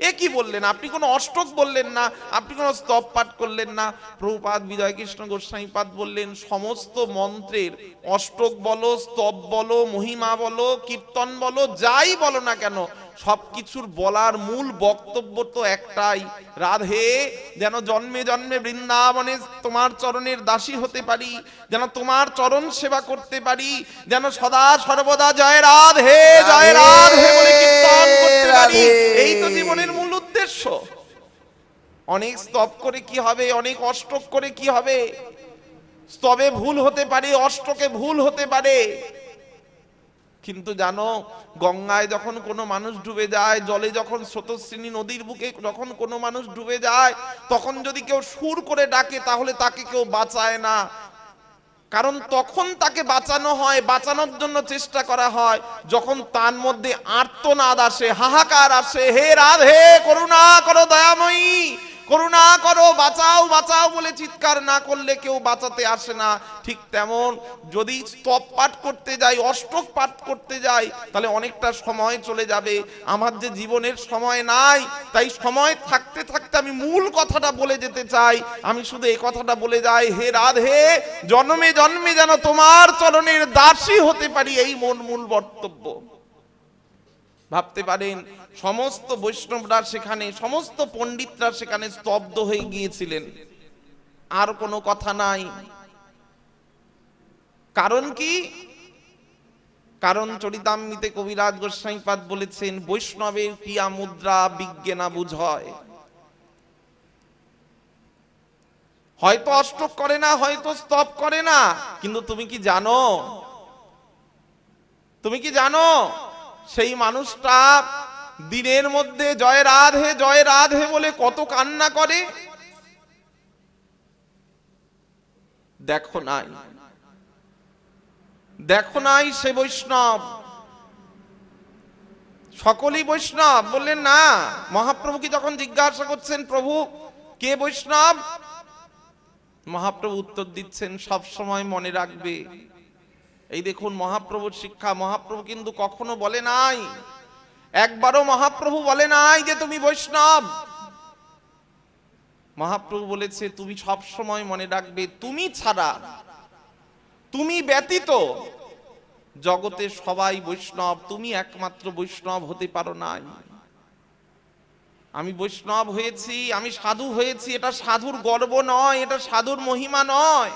এ কি বললেন? আপনি কোনো অষ্টক বললেন না, আপনি কোনো স্তব পাঠ করলেন না। প্রভুপাদ বিজয় কৃষ্ণ গোস্বামীপাদ বললেন, সমস্ত মন্ত্রের অষ্টক বলো, স্তব বলো, মহিমা বলো, কীর্তন বলো, যাই বলো না কেন, সবকিছুর বলার মূল বক্তব্য তো একটাই, রাধে, যেন জন্মে জন্মে বৃন্দাবনে তোমার চরণের দাসী হতে পারি, যেন তোমার চরণ সেবা করতে পারি, যেন সদা সর্বদা জয় রাধে জয় রাধে বলে কীর্তন করতে পারি। এই তো জীবনের মূল উদ্দেশ্য। অনেক স্তব করে কি হবে, অনেক অষ্টক করে কি হবে? স্তবে ভুল হতে পারে, অষ্টকে ভুল হতে পারে, কিন্তু জানো, গঙ্গায় যখন কোনো মানুষ ডুবে যায়, জলে যখন স্রোতস্বিনী নদীর বুকে যখন কোনো মানুষ ডুবে যায়, তখন যদি কেউ সুর করে ডাকে তাহলে তাকে কেউ বাঁচায় না। কারণ তখন তাকে বাঁচানো হয়, বাঁচানোর জন্য চেষ্টা করা হয় যখন তার মধ্যে আর্তনাদ আসে, হাহাকার আসে, হে রাধে করুণা করো দয়াময়ী, করুণা করো, বাঁচাও বাঁচাও বলে চিৎকার না করলে কেউ বাঁচাতে আসে না। ঠিক তেমন যদি স্তব পাঠ করতে যাই, অষ্টক পাঠ করতে যাই, তাহলে অনেকটা সময় চলে যাবে। আমার যে জীবনের সময় নাই, তাই সময় থাকতে থাকতে আমি মূল কথাটা বলে যেতে চাই। আমি শুধু এই কথাটা বলে যাই, হে রাধে, জন্মে জন্মে যেন তোমার চরণের দাসী হতে পারি, এই মূল বক্তব্য। ভাবতে পারেন সমস্ত বৈষ্ণবরা সেখানে, সমস্ত পণ্ডিতরা সেখানে স্তব্ধ হয়ে গিয়েছিলেন, আর কোনো কথা নাই। কারণ কি? কারণ চরিতামৃতে কবিরাজ গোস্বামীপাদ বলেছেন, বৈষ্ণবের ক্রিয়া মুদ্রা বিজ্ঞে না বুঝয়। হয়তো অষ্টক করে না, হয়তো স্তব করে না, কিন্তু তুমি কি জানো, তুমি কি জানো সেই মানুষটা দিনের মধ্যে জয় রাধে বলে কত কান্না করে? দেখো নাই, দেখো নাই সে বৈষ্ণব। সকলেই বৈষ্ণব বললেন না। মহাপ্রভুকে যখন জিজ্ঞাসা করছেন, প্রভু কে বৈষ্ণব, মহাপ্রভু উত্তর দিচ্ছেন, সব সময় মনে রাখবে। এই দেখুন মহাপ্রভুর শিক্ষা। মহাপ্রভু কিন্তু কখনো বলে নাই, একবারও মহাপ্রভু বলে নাই যে তুমি বৈষ্ণব। মহাপ্রভু বলেছে, তুমি সব সময় মনে রাখবে, তুমি ছাড়া, তুমি ব্যতীত জগতে সবাই বৈষ্ণব, তুমি একমাত্র বৈষ্ণব হতে পারো নাই। আমি বৈষ্ণব হয়েছি, আমি সাধু হয়েছি, এটা সাধুর গর্ব নয়, এটা সাধুর মহিমা নয়,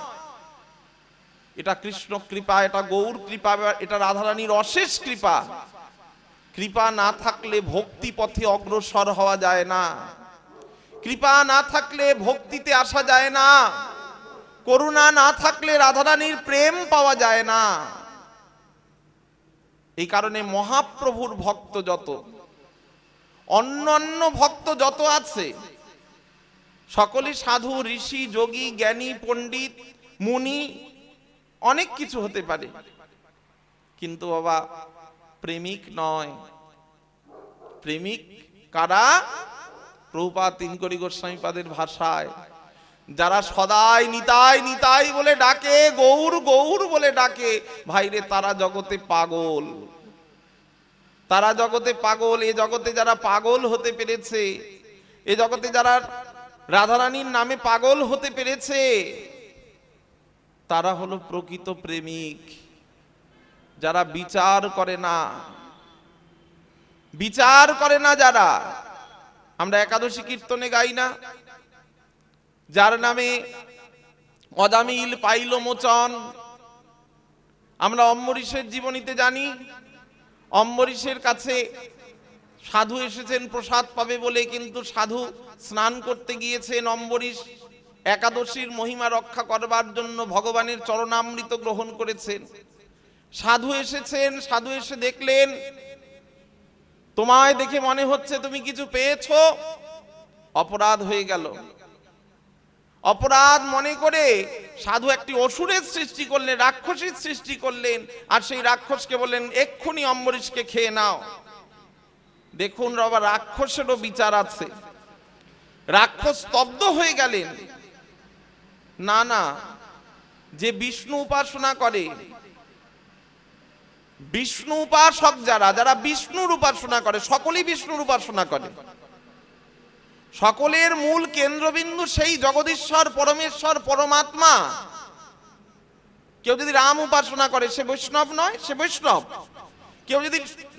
এটা কৃষ্ণ কৃপা, এটা গৌর কৃপা, এটা রাধারানীর অশেষ কৃপা। কৃপা না থাকলে ভক্তি পথে অগ্রসর হওয়া যায় না, কৃপা না থাকলে ভক্তিতে আসা যায় না, করুণা না থাকলে রাধারানীর প্রেম পাওয়া যায় না। এই কারণে মহাপ্রভুর ভক্ত যত, অন্যান্য ভক্ত যত আছে, সকলে সাধু, ঋষি, যোগী, জ্ঞানী, পণ্ডিত, মুনি, অনেক কিছু হতে পারে, কিন্তু বাবা প্রেমিক নয়। প্রেমিক কারা? প্রভুপাদ তিনকড়ি গোস্বামীপাদের ভাষায় যারা সদাই নিতাই নিতাই বলে ডাকে, গৌর গৌর বলে ডাকে, ভাইরে তারা জগতে পাগল, তারা জগতে পাগল। এ জগতে যারা পাগল হতে পেরেছে, এ জগতে যারা রাধারানীর নামে পাগল হতে পেরেছে, তারা হলো প্রকৃত প্রেমিক। যারা বিচার করে না, বিচার করে না যারা। আমরা একাদশী কীর্তনে গাই না, যার নামে অজামিল পাইল মোচন। আমরা অম্বরীশের জীবনীতে জানি, অম্বরীশের কাছে সাধু এসেছেন প্রসাদ পাবে বলে, কিন্তু সাধু স্নান করতে গিয়েছেন। অম্বরীশ একাদশীর মহিমা রক্ষা করবার জন্য ভগবানের চরণামৃত গ্রহণ করেছেন। সাধু এসেছেন, সাধু এসে দেখলেন, তোমায় দেখে মনে হচ্ছে তুমি কিছু পেয়েছো, অপরাধ হয়ে গেল। অপরাধ মনে করে সাধু একটি অসুরের সৃষ্টি করলেন, রাক্ষসীর সৃষ্টি করলেন, আর সেই রাক্ষসকে বললেন, এক্ষুনি অম্বরীশকে খেয়ে নাও। দেখুন বাবা, রাক্ষসেরও বিচার আছে। রাক্ষস স্তব্ধ হয়ে গেলেন। না না, যে বিষ্ণু উপাসনা করে, বিষ্ণু উপাসক যারা, যারা বিষ্ণুর উপাসনা করে, সকলেই বিষ্ণুর উপাসনা করে, সকলের মূল কেন্দ্রবিন্দু সেই জগদীশ্বর পরমেশ্বর পরমাত্মা। কেউ যদি রাম উপাসনা করে সে বৈষ্ণব নয়, সে বৈষ্ণব। কেউ যদি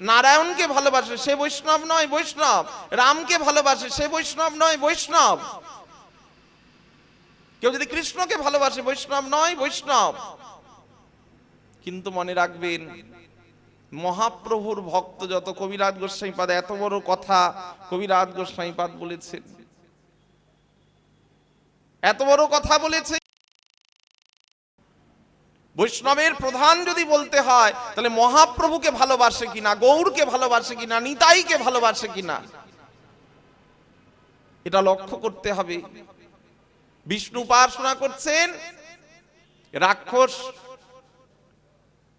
নারায়ণকে ভালোবাসে সে বৈষ্ণব নয়, বৈষ্ণব। রামকে ভালোবাসে সে বৈষ্ণব নয়, বৈষ্ণব। কেউ যদি কৃষ্ণকে ভালোবাসে বৈষ্ণব নয়, বৈষ্ণব। কিন্তু মনে রাখবেন, মহাপ্রভুর ভক্ত যত, কবিরাজ গোস্বামীপাদ এত বড় কথা কবিরাজ গোস্বামীপাদ বলেছেন, এত বড় কথা বলেছে। বৈষ্ণবের প্রধান যদি বলতে হয় তাহলে মহাপ্রভুকে ভালোবাসে কিনা, গৌরকে ভালোবাসে কিনা, নিতাইকে ভালোবাসে কিনা, এটা লক্ষ্য করতে হবে। বিষ্ণু উপাসনা করছেন,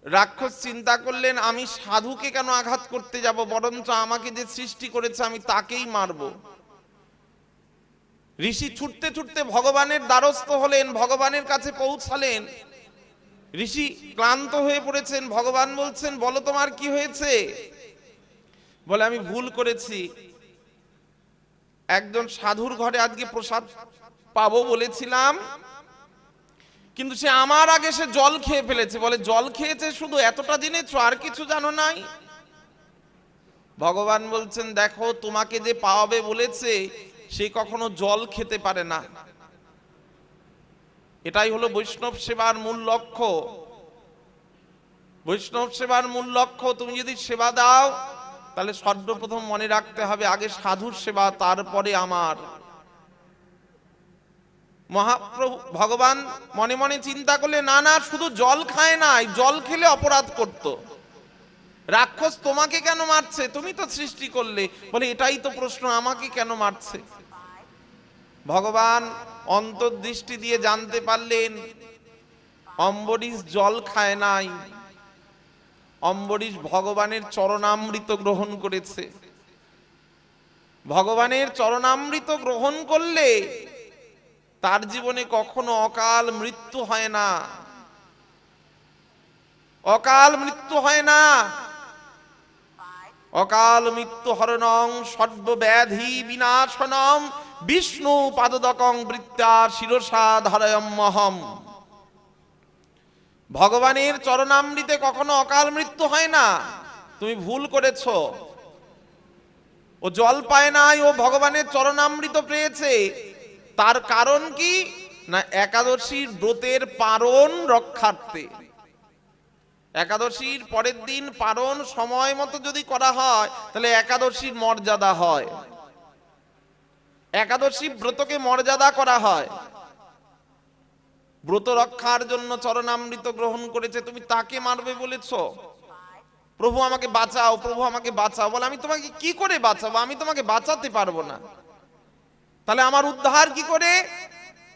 রাক্ষস চিন্তা করলেন আমি সাধুকে কেন আঘাত করতে যাব, বরঞ্চ আমাকে যে সৃষ্টি করেছে আমি তাকেই মারব। ঋষি ছুটতে ছুটতে ভগবানের দ্বারস্থ হলেন, ভগবানের কাছে পৌঁছালেন। ঋষি ক্লান্ত হয়ে পড়েছেন। ভগবান বলছেন বলো তোমার কি হয়েছে? বলে আমি ভুল করেছি, একজন সাধুর ঘরে আজকে প্রসাদ পাবো বলেছিলাম, কিন্তু সে আমার আগে সে জল খেয়ে ফেলেছে। বলে জল খেয়েছে শুধু, এতটা জেনেছো আর কিছু জানো নাই? ভগবান বলছেন দেখো তোমাকে যে পাওয়াবে বলেছে সে কখনো জল খেতে পারে না। এটাই হলো বৈষ্ণব সেবার মূল লক্ষ্য। বৈষ্ণব সেবার মূল লক্ষ্য, তুমি যদি সেবা দাও তাহলে সর্বপ্রথম মনে রাখতে হবে আগে সাধুর সেবা, তারপরে আমার। মহাপ্রভু ভগবান মনে মনে চিন্তা করলে না না, শুধু জল খায় নাই, জল খেলে অপরাধ করত। রাক্ষস তোমাকে কেন মারছে? তুমি তো সৃষ্টি করলে। বলে এটাই তো প্রশ্ন, আমাকে কেন মারছে? ভগবান অন্তর্দৃষ্টি দিয়ে জানতে পারলেন অম্বরীশ জল খায় নাই, অম্বরীশ ভগবানের চরণামৃত গ্রহণ করেছে। ভগবানের চরণামৃত গ্রহণ করলে তার জীবনে কখনো অকাল মৃত্যু হয় না, অকাল মৃত্যু হয় না। অকাল মৃত্যু হরণং সর্বব্যাধি বিনাশনম বিষ্ণু পাদদকং বৃত্তা শিরসা ধারয়ম্মহম। ভগবানের চরণামৃতে কখনো অকাল মৃত্যু হয় না। তুমি ভুল করেছো। ও জল পায় নাই, ও ভগবানের চরণামৃত পেয়েছে। তার কারণ কি না, একাদশীর ব্রতের পারণ রক্ষার্থে। একাদশীর পরের দিন পারণ সময় মতো যদি করা হয় তাহলে একাদশীর মর্যাদা হয়, একাদশী ব্রতকে মর্যাদা করা হয়। ব্রত রক্ষার জন্য চরণামৃত গ্রহণ করেছে, তুমি তাকে মারবে বলেছো? প্রভু আমাকে বাঁচাও, প্রভু আমাকে বাঁচাও। বলে আমি তোমাকে কি করে বাঁচাবো, আমি তোমাকে বাঁচাতে পারবো না। তাহলে আমার উদ্ধার কি করে?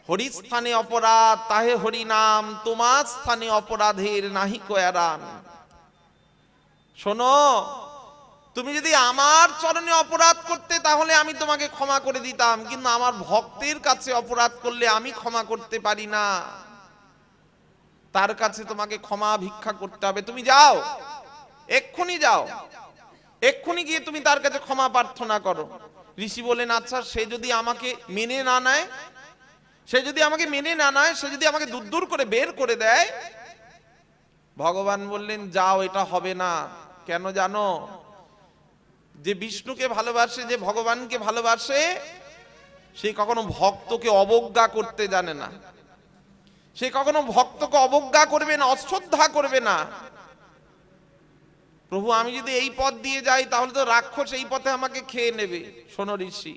হরি স্থানে অপরাধ তাহে হরি নাম, তোমার স্থানে অপরাধের নাহি কয়ারান। শোনো, তুমি যদি আমার চরণে অপরাধ করতে তাহলে আমি তোমাকে ক্ষমা করে দিতাম, কিন্তু আমার ভক্তের কাছে অপরাধ করলে আমি ক্ষমা করতে পারি না। তার কাছে তোমাকে ক্ষমা ভিক্ষা করতে হবে। তুমি যাও, এক্ষুনি যাও, এক্ষুনি গিয়ে তুমি তার কাছে ক্ষমা প্রার্থনা করো। ঋষি বলেন আচ্ছা, সে যদি আমাকে মেনে না নেয়, সে যদি আমাকে মেনে না নেয়, সে যদি আমাকে দূর দূর করে বের করে দেয়? ভগবান বললেন যাও, এটা হবে না। কেন জানো? যে বিষ্ণুকে ভালোবাসে, যে ভগবানকে ভালোবাসে, সে কখনো ভক্তকে অবজ্ঞা করতে জানে না। সে কখনো ভক্তকে অবজ্ঞা করবে না, অশ্রদ্ধা করবে না। প্রভু আমি যদি এই পথ দিয়ে যাই তাহলে তো রাক্ষস এই পথে আমাকে খেয়ে নেবে। শোনো ঋষি,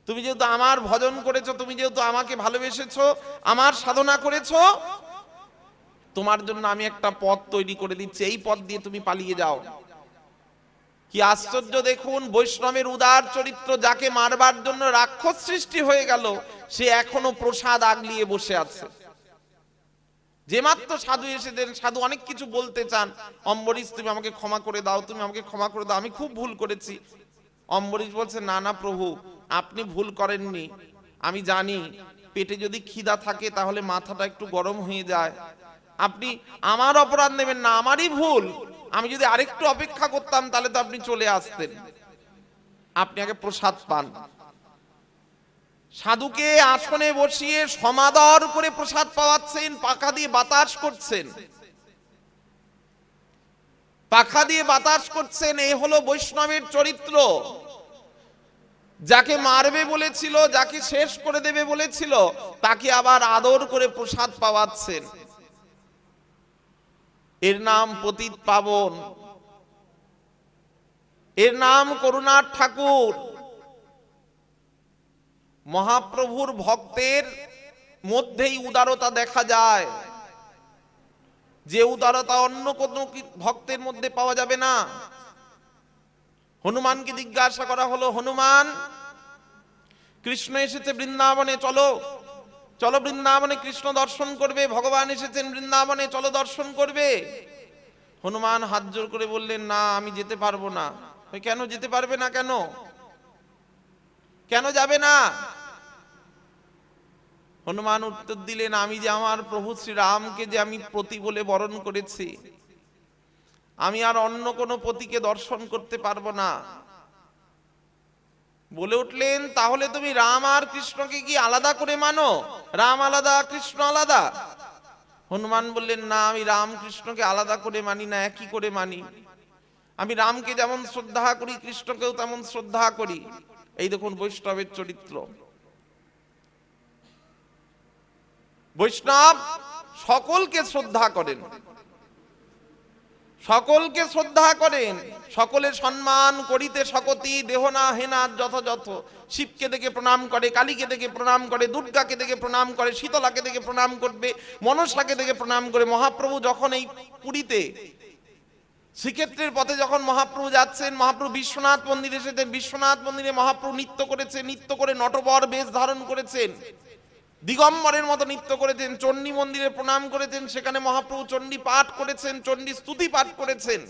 তুমি যেহেতু আমার ভজন করেছো, তুমি যেহেতু আমাকে ভালোবেসেছো, আমার সাধনা করেছো, তোমার জন্য আমি একটা পথ তৈরি করে দিচ্ছি, এই পথ দিয়ে তুমি পালিয়ে যাও। কি আশ্চর্য দেখুন, বৈষ্ণবের উদার চরিত্র। যাকে মারবার জন্য রাক্ষস সৃষ্টি হয়ে গেল, সে এখনো প্রসাদ আগলিয়ে বসে আছে। যে মাত্র সাধু এসে দেন, সাধু অনেক কিছু বলতে চান, অম্বরীশ তুমি আমাকে ক্ষমা করে দাও, তুমি আমাকে ক্ষমা করে দাও, আমি খুব ভুল করেছি। অম্বরীশ বলছে না না প্রভু, আপনি ভুল করেননি। আমি জানি পেটে যদি খিদা থাকে তাহলে মাথাটা একটু গরম হয়ে যায়। আপনি আমার অপরাধ নেবেন না, আমারই ভুল। আমি যদি আরেকটু অপেক্ষা করতাম তাহলে তো আপনি চলে আসতেন। আপনি আগে প্রসাদ পান। সাধুকে আসনে বসিয়ে সমাদর করে প্রসাদ পাওয়াচ্ছেন, পাখা দিয়ে বাতাস করছেন, পাখা দিয়ে বাতাস করছেন। এই হলো বৈষ্ণবের চরিত্র। যাকে মারবে বলেছিল, যাকে শেষ করে দেবে বলেছিল, তাকে আবার আদর করে প্রসাদ পাওয়াচ্ছেন। এর নাম পতিত পাবন, এর নাম করুণার ঠাকুর। মহাপ্রভুর ভক্তের মধ্যেই উদারতা দেখা যায়। যে উদারতা অন্য কোনো ভক্তের মধ্যে পাওয়া যাবে না। হনুমানকে জিজ্ঞাসা করা হলো, হনুমান, কৃষ্ণ এসেছে বৃন্দাবনে, চলো চলো বৃন্দাবনে কৃষ্ণ দর্শন করবে, ভগবান এসেছেন বৃন্দাবনে, চলো দর্শন করবে। হনুমান হাত জোর করে বললেন, না আমি যেতে পারবো না। কেন যেতে পারবে না? কেন কেন যাবে না? হনুমান উত্তর দিলেন, আমি যে আমার প্রভু শ্রীরামকে যে আমি পতি বলে বরণ করেছি, আমি আর অন্য কোনো পতিকে দর্শন করতে পারবো না। বলে উঠলেন, তাহলে তুমি রাম আর কৃষ্ণকে কি আলাদা করে মানো? রাম আলাদা কৃষ্ণ আলাদা? হনুমান বললেন, না আমি রাম কৃষ্ণকে আলাদা করে মানি না, একই করে মানি। আমি রামকে যেমন শ্রদ্ধা করি, কৃষ্ণকেও তেমন শ্রদ্ধা করি। এই দেখুন বৈষ্ণবের চরিত্র। বৈষ্ণব সকলকে শ্রদ্ধা করেন, সকলকে শ্রদ্ধা করেন, সকলের সম্মান করিতে সকতি দেহ না হেনা যথাযথ। শিবকে দেখে প্রণাম করে, কালীকে দেখে প্রণাম করে, দুর্গাকে দেখে প্রণাম করে, শীতলাকে দেখে প্রণাম করবে, মনসাকে দেখে প্রণাম করে। মহাপ্রভু যখন এই পুরীতে শ্রীক্ষেত্রের পথে যখন মহাপ্রভু যাচ্ছেন, মহাপ্রভু বিশ্বনাথ মন্দিরে এসেছেন, বিশ্বনাথ মন্দিরে মহাপ্রভু নৃত্য করেছেন, নৃত্য করে নটবর বেশ ধারণ করেছেন, দিগম্বরের মতো নৃত্য করেছেন। চণ্ডী মন্দিরে প্রণাম করেছেন, সেখানে মহাপ্রভু চণ্ডী পাঠ করেছেন, চণ্ডী স্তুতি পাঠ করেছেন।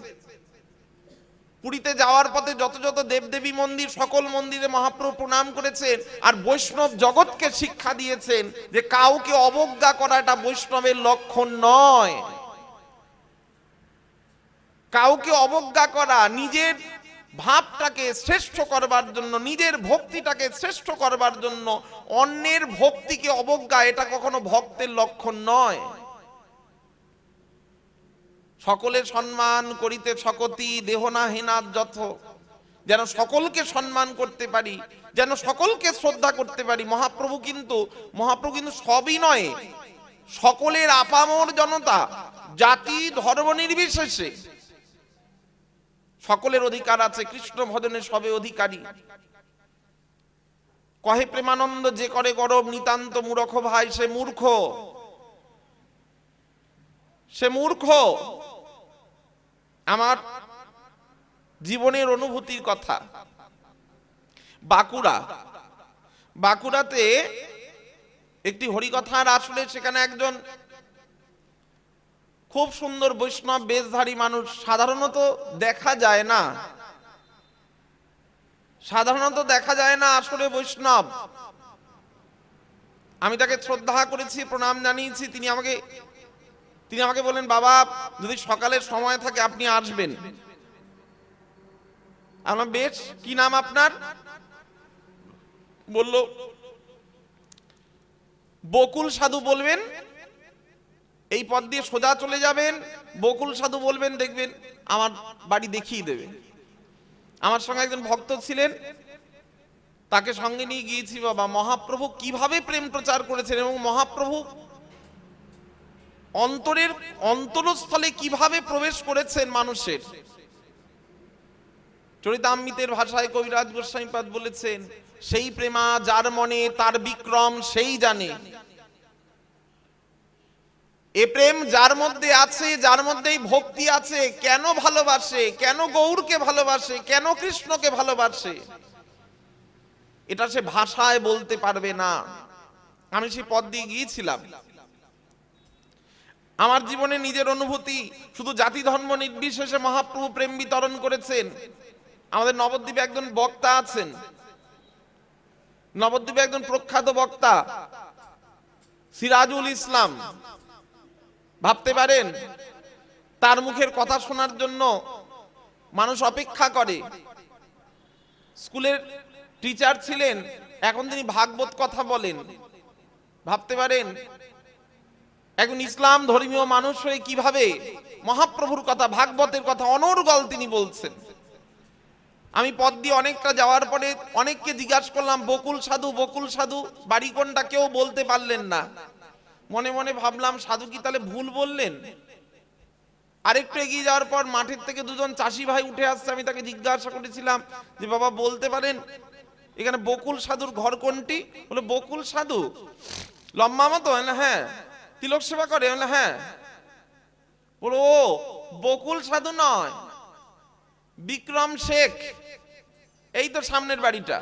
পুরীতে যাওয়ার পথে যত যত দেবদেবী মন্দির, সকল মন্দিরে মহাপ্রভু প্রণাম করেছেন। আর বৈষ্ণব জগৎকে শিক্ষা দিয়েছেন যে কাউকে অবজ্ঞা করা এটা বৈষ্ণবের লক্ষণ নয়। কাউকে অবজ্ঞা করা, নিজের ভাবটাকে শ্রেষ্ঠ করবার জন্য, নিজের ভক্তিটাকে শ্রেষ্ঠ করবার জন্য অন্যের ভক্তিকে অবজ্ঞা, এটা কখনো ভক্তের লক্ষণ নয়। সকলের সম্মান করিতে সকতি দেহ না হেনার যথ। যেন সকলকে সম্মান করতে পারি, যেন সকলকে শ্রদ্ধা করতে পারি। মহাপ্রভু কিন্তু সবই নয়, সকলের আপামর জনতা, জাতি ধর্ম নির্বিশেষে সকলের অধিকার আছে। কৃষ্ণ ভজনে সবে অধিকারী। কহে প্রেমানন্দ, যে করে গরব নিতান্ত মূর্খ ভাই সে মূর্খ, সে মূর্খ। আমার জীবনের অনুভূতির কথা। বাঁকুড়াতে একটি হরিকথার আসলে, সেখানে একজন খুব সুন্দর বৈষ্ণব বেশধারী মানুষ, সাধারণত দেখা যায় না আসলে বৈষ্ণব। আমি তাকে শ্রদ্ধা করেছি, প্রণাম জানিয়েছি। তিনি আমাকে বলেন, বাবা যদি সকালের সময় থাকে আপনি আসবেন। আমরা বেশ, কি নাম আপনার? বলল বকুল সাধু। বলবেন এই পথ দিয়ে সোজা চলে যাবেন, বকুল সাধু বলবেন, দেখবেন আমার বাড়ি দেখিয়ে দেবে। আমার সঙ্গে একজন ভক্ত ছিলেন, তাকে সঙ্গে নিয়ে গিয়েছি। বাবা, মহাপ্রভু কিভাবে প্রেম প্রচার করেছেন এবং মহাপ্রভু অন্তরস্থলে কিভাবে প্রবেশ করেছেন মানুষের। চরিতামৃতের ভাষায় কবিরাজ গোস্বামীপাদ বলেছেন, সেই প্রেমা যার মনে তার বিক্রম সেই জানে। এ প্রেম যার মধ্যে আছে, যার মধ্যেই ভক্তি আছে, কেন ভালোবাসে, কেন গৌরকে ভালোবাসে, কেন কৃষ্ণকে ভালোবাসে, এটা সে ভাষায় বলতে পারবে না। আমি সেই পথ দিয়ে গিয়েছিলাম। আমার জীবনে নিজের অনুভূতি, শুধু জাতি ধর্ম নির্বিশেষে মহাপ্রভু প্রেম বিতরণ করেছেন। আমাদের নবদ্বীপে একজন বক্তা আছেন, নবদ্বীপে একজন প্রখ্যাত বক্তা সিরাজুল ইসলাম। ভাবতে পারেন, তার মুখের কথা শোনার জন্য মানুষ অপেক্ষা করে। স্কুলের টিচার ছিলেন, এখন তিনি ভাগবত কথা বলেন। ভাবতে পারেন, একজন ইসলাম ধর্মীয় মানুষ হয়ে কিভাবে মহাপ্রভুর কথা, ভাগবতের কথা অনর্গল তিনি বলছেন। আমি পথ দিয়ে অনেকটা যাওয়ার পরে অনেককে জিজ্ঞাসা করলাম, বকুল সাধু বাড়ি কোনটা? কেউ বলতে পারলেন না। মনে মনে ভাবলাম, সাধু কি তাহলে ভুল বললেন? আরেকটু এগিয়ে যাওয়ার পর মাঠের থেকে দুজন চাষি ভাই উঠে আসছে। আমি তাকে জিজ্ঞাসা করেছিলাম যে, বাবা বলতে পারেন এখানে বকুল সাধুর ঘর কোনটি? বলে, বকুল সাধু লম্বা মতো? হ্যাঁ। তিলক সেবা করে? হ্যাঁ। বলো ও বকুল সাধু নয়, বিক্রম শেখ, এই তো সামনের বাড়িটা।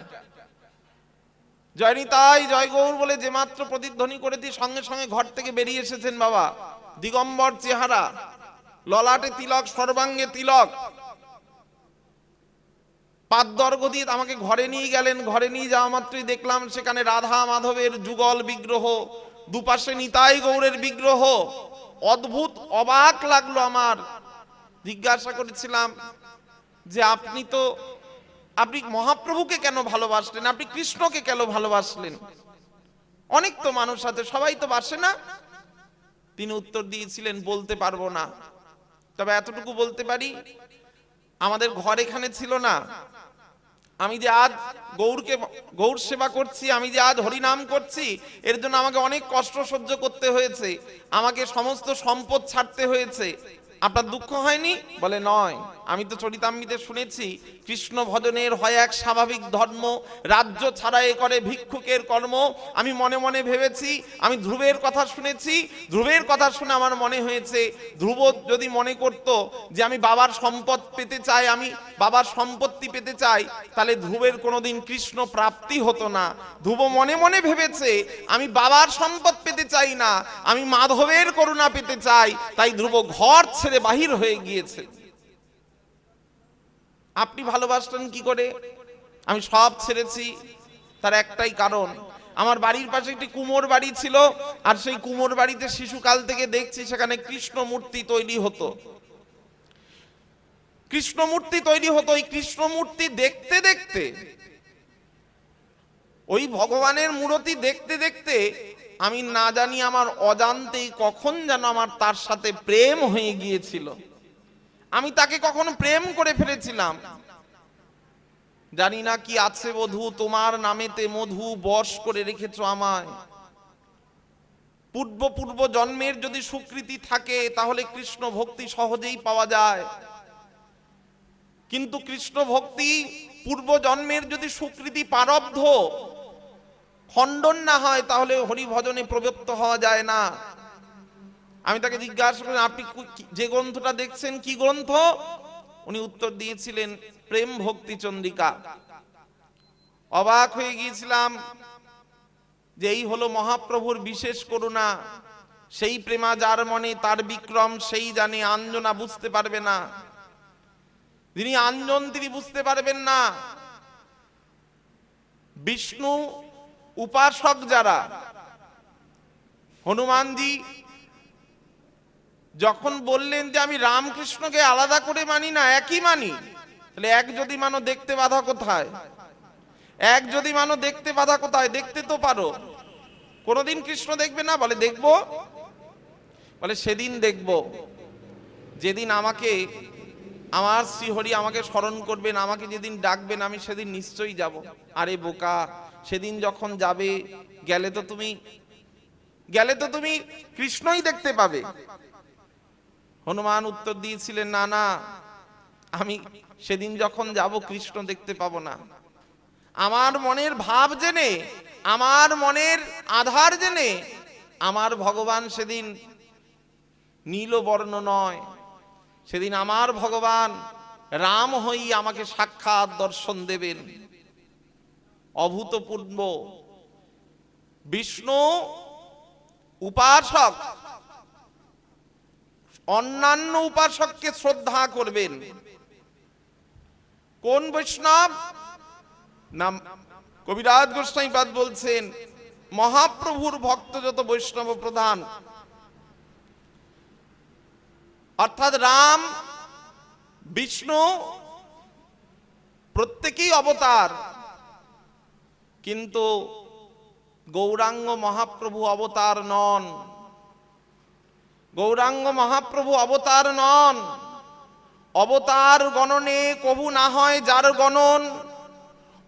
জয় নিতাই জয় গৌর বলে যে মাত্র প্রতিধ্বনি করেছি সঙ্গে সঙ্গে ঘর থেকে বেরিয়ে এসেছেন বাবা, দিগম্বর চেহারা, ললাটে তিলক, সর্বাঙ্গে তিলক, পাদ্দর্ঘ দিয়ে আমাকে ঘরে নিয়ে গেলেন। ঘরে নিয়ে যাওয়া মাত্রই দেখলাম সেখানে রাধা মাধবের যুগল বিগ্রহ, দুপাশে নিতাই গৌরের বিগ্রহ। অদ্ভুত, অবাক লাগলো আমার। জিজ্ঞাসা করেছিলাম যে আপনি মহাপ্রভুকে কেন ভালোবাসলেন, আপনি কৃষ্ণকে কেন ভালোবাসলেন? অনেক তো মানুষ আছে, সবাই তো বাসে না। তিনি উত্তর দিয়েছিলেন, বলতে পারবো না, তবে এতটুকু বলতে পারি, আমাদের ঘর এখানে ছিল না। আমি যে আজ গৌর সেবা করছি, আমি যে আজ হরিনাম করছি, এর জন্য আমাকে অনেক কষ্ট সহ্য করতে হয়েছে, আমাকে সমস্ত সম্পদ ছাড়তে হয়েছে। আপনার দুঃখ হয়নি? বলে নয়, আমি তো চরিতামৃতে শুনেছি কৃষ্ণ ভজনের হয় এক স্বাভাবিক ধর্ম, রাজ্য ছাড়া এ করে ভিক্ষুকের কর্ম। আমি মনে মনে ভেবেছি, আমি ধ্রুবের কথা শুনেছি, ধ্রুবের কথা শুনে আমার মনে হয়েছে ধ্রুব যদি মনে করত যে আমি বাবার সম্পদ পেতে চাই, আমি বাবার সম্পত্তি পেতে চাই, তাহলে ধ্রুবের কোনোদিন কৃষ্ণ প্রাপ্তি হতো না। ধ্রুব মনে মনে ভেবেছে আমি বাবার সম্পদ পেতে চাই না, আমি মাধবের করুণা পেতে চাই, তাই ধ্রুব ঘর ছেড়ে বাহির হয়ে গিয়েছে। আপনি ভালোবাসলেন কি করে? আমি সব ছেড়েছি, তার একটাই কারণ, আমার বাড়ির পাশে একটি কুমোর বাড়ি ছিল, আর সেই কুমোর বাড়িতে শিশুকাল থেকে দেখছি সেখানে কৃষ্ণ মূর্তি তৈরি হতো। কৃষ্ণ মূর্তি তৈরি হতো, ওই কৃষ্ণ মূর্তি দেখতে দেখতে, ওই ভগবানের মূর্তি দেখতে দেখতে আমি না জানি আমার অজান্তেই কখন যেন আমার তার সাথে প্রেম হয়ে গিয়েছিল। আমি তাকে কখনো প্রেম করে ফেলেছিলাম। জানি না কি আছে বধূ, তোমার নামেতে মধু বশ করে রেখেছো আমায়। পূর্ব জন্মের যদি সুকৃতি থাকে তাহলে কৃষ্ণ ভক্তি সহজেই পাওয়া যায়, কিন্তু কৃষ্ণ ভক্তি পূর্ব জন্মের যদি সুকৃতি প্রারব্ধ খণ্ডন না হয় তাহলে হরি ভজনে প্রবৃত্ত হওয়া যায় না। আমি তাকে জিজ্ঞাসা করি, আপনি যে গ্রন্থটা দেখছেন কি গ্রন্থ? উনি উত্তর দিয়েছিলেন প্রেম ভক্তি চন্দ্রিকা। অবাক হয়ে গিয়েছিলাম যে এই হলো মহাপ্রভুর বিশেষ করুণা। সেই প্রেমা যার মনে তার বিক্রম সেই জানে, আঞ্জনা বুঝতে পারবে না। তিনি আঞ্জন, তিনি বুঝতে পারবেন না। বিষ্ণু উপাসক যারা, হনুমানজি যখন বললেন যে আমি রামকৃষ্ণকে আলাদা করে মানি না, একই মানি, তাহলে এক যদি মানো দেখতে বাধা কোথায়? এক যদি মানো দেখতে বাধা কোথায়? দেখতে তো পারো। কোনদিন কৃষ্ণ দেখবে না? বলে দেখবো। বলে সেদিন দেখবো যেদিন আমাকে, আমার শ্রীহরি আমাকে স্মরণ করবেন, আমাকে যেদিন ডাকবেন, আমি সেদিন নিশ্চয়ই যাব। আরে বোকা, সেদিন যখন যাবে, গেলে তো তুমি কৃষ্ণই দেখতে পাবে। হনুমান উত্তর দিয়েছিলেন, না না, আমি সেদিন যখন যাব কৃষ্ণ দেখতে পাবো না। আমার মনের ভাব জেনে, আমার মনের আধার জেনে আমার ভগবান সেদিন নীলবর্ণ নয়, সেদিন আমার ভগবান রাম হই আমাকে সাক্ষাৎ দর্শন দেবেন। অভূতপূর্ব বিষ্ণু উপাসক অন্যান্য উপাসককে শ্রদ্ধা করবেন। কোন বৈষ্ণব? নাম কবিরাজ গোস্বামীপাদ বলছেন মহাপ্রভুর ভক্ত যত বৈষ্ণব প্রধান, অর্থাৎ রাম বিষ্ণু প্রত্যেকেই অবতার, কিন্তু গৌরাঙ্গ মহাপ্রভু অবতার নন। গৌরাঙ্গ মহাপ্রভু অবতার নন। অবতার গণনে কবু না হয় যার গণন,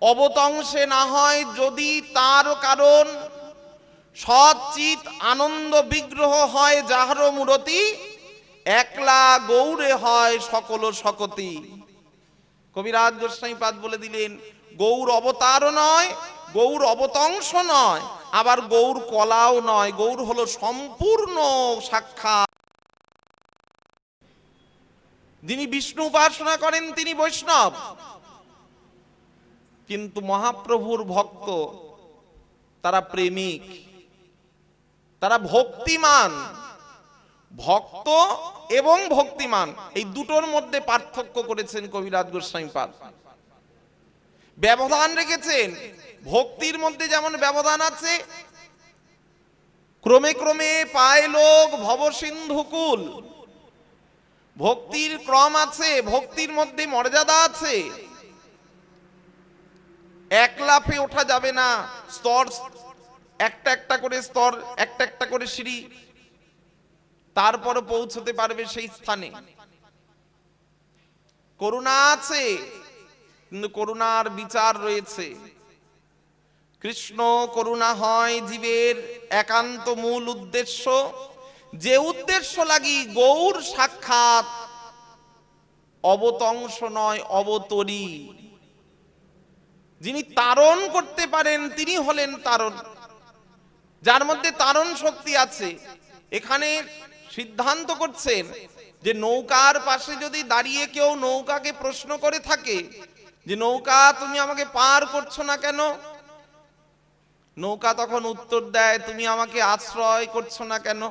অবতংশে না হয় যদি তার কারণ, সচিত আনন্দ বিগ্রহ হয় যাহার মূরতি, একলা গৌরে হয় সকল সকতি। কবিরাজ গোস্বামীপাদ বলে দিলেন গৌর অবতারও নয়, গৌর অবতংশ নয়, আবার গৌর কলাও নয়, গৌর হলো সম্পূর্ণ সাক্ষাৎ যিনি বিষ্ণু উপাসনা করেন তিনি বৈষ্ণব, কিন্তু মহাপ্রভুর ভক্ত তারা প্রেমিক, তারা ভক্তিমান। ভক্ত এবং ভক্তিমান এই দুটোর মধ্যে পার্থক্য করেছেন কবিরাজ গোস্বামীপাদ। ব্যবধান রেখেছেন। ভক্তির মধ্যে যেমন ব্যবধান আছে, ক্রমে ক্রমে পায় লোক ভবসিন্ধুকুল, ভক্তির ক্রম আছে, ভক্তির মধ্যে মর্যাদা আছে। এক লাফে ওঠা যাবে না, স্তর একটা একটা করে স্তর, একটা একটা করে সিঁড়ি, তারপর পৌঁছতে পারবে সেই স্থানে। করুণা আছে, কিন্তু করুণার বিচার রয়েছে। কৃষ্ণ করুণা হয় জীবের একান্ত মূল উদ্দেশ্য, যে উদ্দেশ্য লাগি গৌর সাক্ষাৎ অবতংশ নয় অবতরী। যিনি তারণ করতে পারেন তিনি হলেন তারণ, যার মধ্যে তারণ শক্তি আছে। এখানে সিদ্ধান্ত করছেন যে নৌকার পাশে যদি দাঁড়িয়ে কেউ নৌকাকে প্রশ্ন করে থাকে যে নৌকা তুমি আমাকে পার করছো না কেন, নৌকা তখন উত্তর দেয় তুমি আমাকে আশ্রয় করছো না কেন,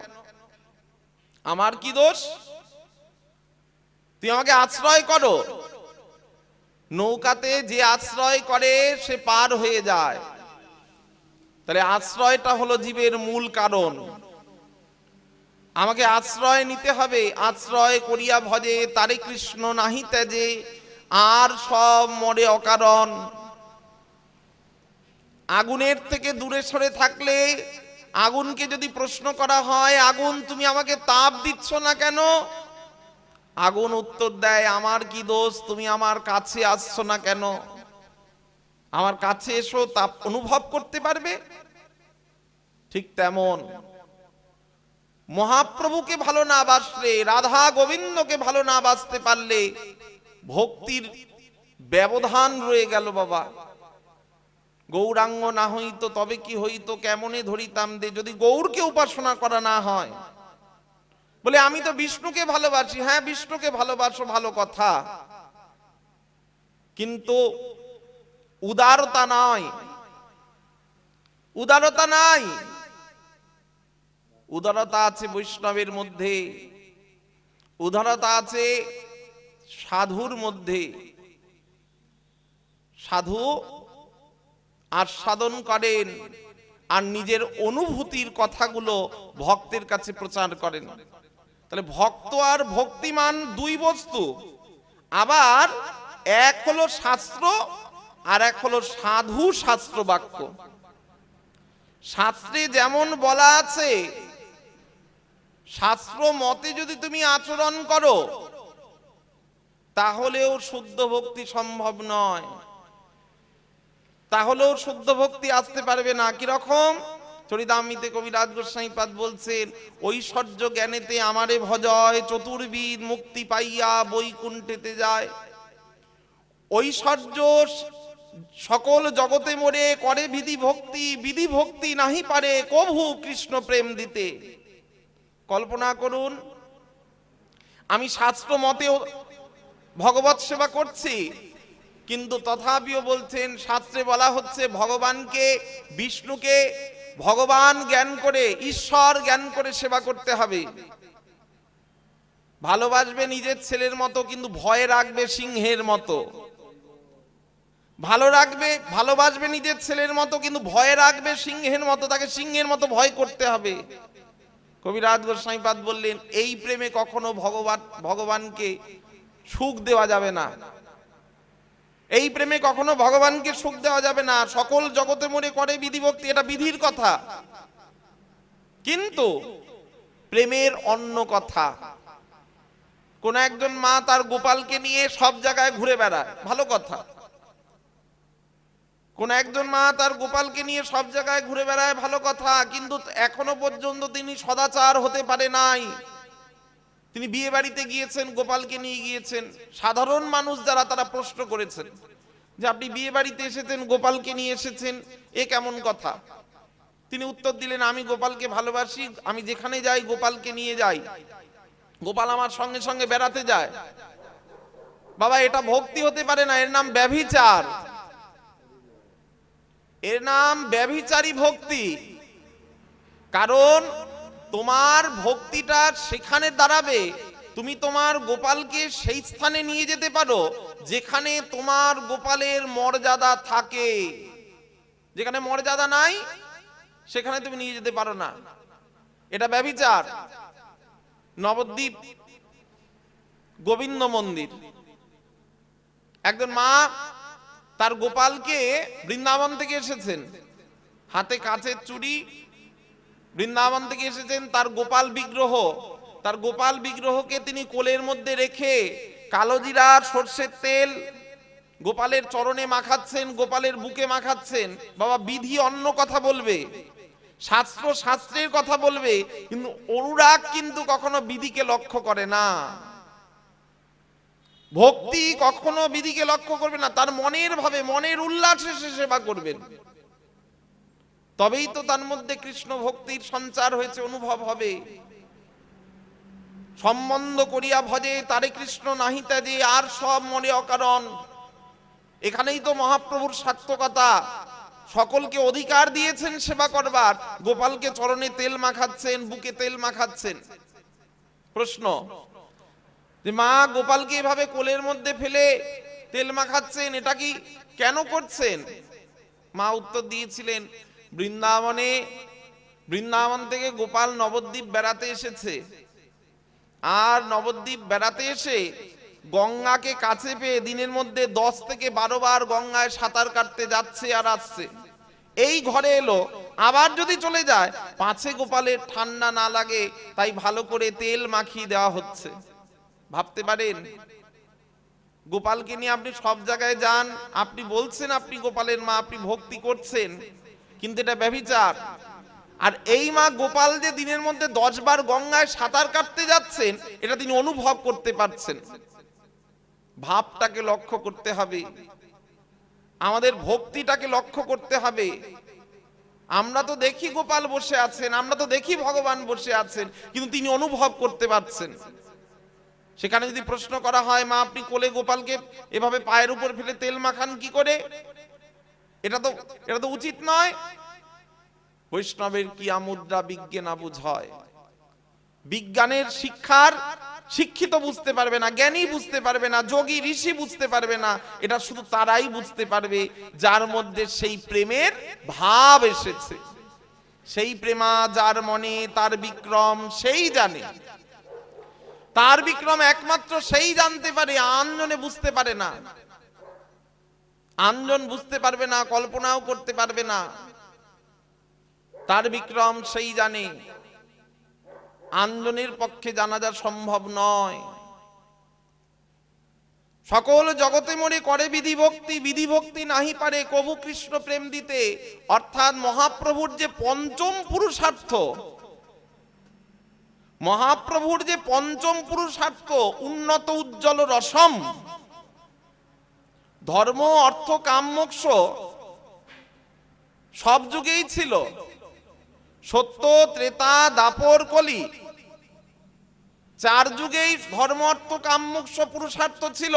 আমার কি দোষ, তুমি আমাকে আশ্রয় করো। নৌকাতে যে আশ্রয় করে সে পার হয়ে যায়। তাহলে আশ্রয়টা হলো জীবের মূল কারণ। আমাকে আশ্রয় নিতে হবে। আশ্রয় করিয়া ভজে তারে কৃষ্ণ নাহি ত্যাজে, আর সব মরে অকারণ। আগুনের থেকে দূরে সরে থাকলে, আগুনকে যদি প্রশ্ন করা হয় আগুন তুমি আমাকে তাপ দিচ্ছ না কেন, আগুন উত্তর দেয় আমার কি দোষ, তুমি আমার কাছে আসছো না কেন, আমার কাছে এসো তাপ অনুভব করতে পারবে। ঠিক তেমন মহাপ্রভুকে ভালো না বাসলে, রাধা গোবিন্দকে ভালো না বাসতে পারলে ভক্তির ব্যবধান রয়ে গেল বাবা। গৌরাঙ্গ না হইতো তবে কি হইতো কেমনে ধরিতাম দে, যদি গৌরকে উপাসনা করা না হয়। বলে আমি তো বিষ্ণুকে ভালোবাসি, হ্যাঁ বিষ্ণুকে ভালোবাসো ভালো কথা, কিন্তু উদারতা নয়, উদারতা নাই। উদারতা আছে বৈষ্ণবের মধ্যে, উদারতা আছে সাধুর মধ্যে। সাধু আস্বাদন করেন আর নিজের অনুভূতির কথাগুলো ভক্তের কাছে প্রচার করেন। তাহলে ভক্ত আর ভক্তিমান দুই বস্তু। আবার এক হলো শাস্ত্র আর এক হলো সাধু শাস্ত্র বাক্য। শাস্ত্রে যেমন বলা আছে, শাস্ত্র মতে যদি তুমি আচরণ করো তাহলেও শুদ্ধ ভক্তি সম্ভব নয়, তাহলেও শুদ্ধ ভক্তি আসতে পারবে না। কিরকম? চরিতামৃতে কবিরাজ গোস্বামীপাদ বলছেন, ঐশ্বর্য জ্ঞানেতে আমারে ভজয়, চতুর্বিদ মুক্তি পাইয়া বৈকুণ্ঠেতে যায়। ঐশ্বর্য সকল জগতে মোরে করে বিধি ভক্তি, বিধি ভক্তি নাহি পারে কভু কৃষ্ণ প্রেম দিতে। কল্পনা করুন, আমি শাস্ত্র মতেও ভগবত সেবা করছি, কিন্তু তথাপিও বলছেন শাস্ত্রে বলা হচ্ছে ভগবানকে, বিষ্ণুকে ভগবান জ্ঞান করে, ঈশ্বর জ্ঞান করে সেবা করতে হবে। ভালোবাসবে নিজের ছেলের মতো, কিন্তু ভয় রাখবে সিংহের মতো। ভালোবাসবে নিজের ছেলের মতো, কিন্তু ভয় রাখবে সিংহের মতো, তাকে সিংহের মতো ভয় করতে হবে। কবিরাজ গোস্বামীপাদ বললেন এই প্রেমে কখনো ভগবানকে সুখ দেওয়া যাবে না, এই প্রেমে কখনো ভগবানকে সুখ দেওয়া যাবে না। সকল জগতে মনে করে বিধি ভক্তি, এটা বিধির কথা, কিন্তু প্রেমের অন্য কথা। কোন একজন মা তার গোপালকে নিয়ে সব জায়গায় ঘুরে বেড়ায়, ভালো কথা। কোন একজন মা তার গোপালকে নিয়ে সব জায়গায় ঘুরে বেড়ায়, ভালো কথা, কিন্তু এখনো পর্যন্ত তিনি সদাচার হতে পারে নাই। তিনি বিয়ে বাড়িতে গিয়েছেন, গোপালকে নিয়ে গিয়েছেন। সাধারণ মানুষ যারা তারা প্রশ্ন করেছেন যে আপনি বিয়ে বাড়িতে এসেছেন, গোপালকে নিয়ে এসেছেন, এ কেমন কথা? তিনি উত্তর দিলেন আমি গোপালকে ভালোবাসি, আমি যেখানে যাই গোপালকে নিয়ে যাই, গোপাল আমার সঙ্গে সঙ্গে বেড়াতে যায়। বাবা এটা ভক্তি হতে পারে না, এর নাম ব্যভিচার, এর নাম ব্যভিচারী ভক্তি। কারণ তোমার ভক্তিটা সেখানে দাঁড়াবে, তুমি তোমার গোপালকে সেই স্থানে নিয়ে যেতে পারো যেখানে তোমার গোপালের মর্যাদা থাকে। যেখানে মর্যাদা নাই সেখানে তুমি নিয়ে যেতে পারো না, এটা ব্যভিচার। নবদ্বীপ গোবিন্দ মন্দির, একজন মা তার গোপালকে বৃন্দাবন থেকে এসেছেন, হাতে কাচের চুড়ি, বৃন্দাবন থেকে এসেছেন, তার গোপাল বিগ্রহকে তিনি কোলের মধ্যে রেখে কালো জিরা সর্ষের তেল গোপালের চরণে মাখাচ্ছেন, গোপালের বুকে মাখাচ্ছেন। বাবা বিধি অন্য কথা বলবে, শাস্ত্রের কথা বলবে, কিন্তু অনুরাগ কিন্তু কখনো বিধিকে লক্ষ্য করে না, ভক্তি কখনো বিধিকে লক্ষ্য করবে না, তার মনের ভাবে মনের উল্লাসে সে সেবা করবেন, তবেই তো তার মধ্যে কৃষ্ণ ভক্তির সঞ্চার হয়েছে, অনুভব হবে। সম্বন্ধ করিয়া ভজে তারে কৃষ্ণ নাহি ত্যাজে, আর সব মনে অকারণ। এখানেই তো মহাপ্রভুর সার্থকতা, সকলকে অধিকার দিয়েছেন সেবা করবার, গোপালকে চরণে তেল মাখাচ্ছেন, বুকে তেল মাখাচ্ছেন। প্রশ্ন, যে মা গোপালকে এভাবে কোলের মধ্যে ফেলে তেল মাখাচ্ছেন, এটা কি কেন করছেন? মা উত্তর দিয়েছিলেন, বৃন্দাবন থেকে গোপাল নবদ্বীপ বেড়াতে এসেছে, আর নবদ্বীপ বেড়াতে এসে গঙ্গাকে কাছে পেয়ে দিনের মধ্যে 10 থেকে 12 বার গঙ্গায় সাঁতার কাটতে যাচ্ছে আর আসছে। এই ঘরে এলো, আবার যদি চলে যায় পাছে গোপালের ঠান্ডা না লাগে, তাই ভালো করে তেল মাখিয়ে দেওয়া হচ্ছে। ভাবতে পারেন, গোপালকে নিয়ে আপনি সব জায়গায় যান, আপনি বলছেন আপনি গোপালের মা, আপনি ভক্তি করছেন, কিন্তু এটা ব্যভিচার। আর এই মা গোপাল যে দিনের মধ্যে 10 বার গঙ্গায় সাঁতার কাটতে যাচ্ছেন, এটা তিনি অনুভব করতে পারছেন। ভাবটাকে লক্ষ্য করতে হবে, আমাদের ভক্তিটাকে লক্ষ্য করতে হবে। আমরা তো দেখি গোপাল বসে আছেন, আমরা তো দেখি ভগবান বসে আছেন, কিন্তু তিনি অনুভব করতে পারছেন। সেখানে যদি প্রশ্ন করা হয়, মা আপনি কোলে গোপালকে এভাবে পায়ের উপর ফেলে তেল মাখান কি করে, এটা তো উচিত নয়। বৈষ্ণবের কি আমুদ্রা বিজ্ঞে না বুঝয়, বিজ্ঞানের শিক্ষিত বুঝতে পারবে না, জ্ঞানী বুঝতে পারবে না, যোগী ঋষি বুঝতে পারবে না। এটা শুধু তারাই বুঝতে পারবে যার মধ্যে সেই প্রেমের ভাব এসেছে। সেই প্রেমা যার মনে তার বিক্রম সেই জানে, তার বিক্রম একমাত্র সেই জানতে পারে, আনজনে বুঝতে পারে না, আনজন বুঝতে পারবে না, কল্পনাও করতে পারবে না। তার বিক্রম সেই জানে, আনজনের পক্ষে জানা যা সম্ভব নয়। সকল জগতে মনে করে বিধি ভক্তি নাহি পারে কবু কৃষ্ণ প্রেম দিতে। অর্থাৎ মহাপ্রভুর যে পঞ্চম পুরুষার্থ, মহাপ্রভুর যে পঞ্চম পুরুষার্থ উন্নত উজ্জ্বল রসম, ধর্ম অর্থ কাম মোক্ষ সব যুগেই ছিল। সত্য ত্রেতা দাপর কলি 4 যুগেই ধর্ম অর্থ কাম মোক্ষ পুরুষার্থ ছিল,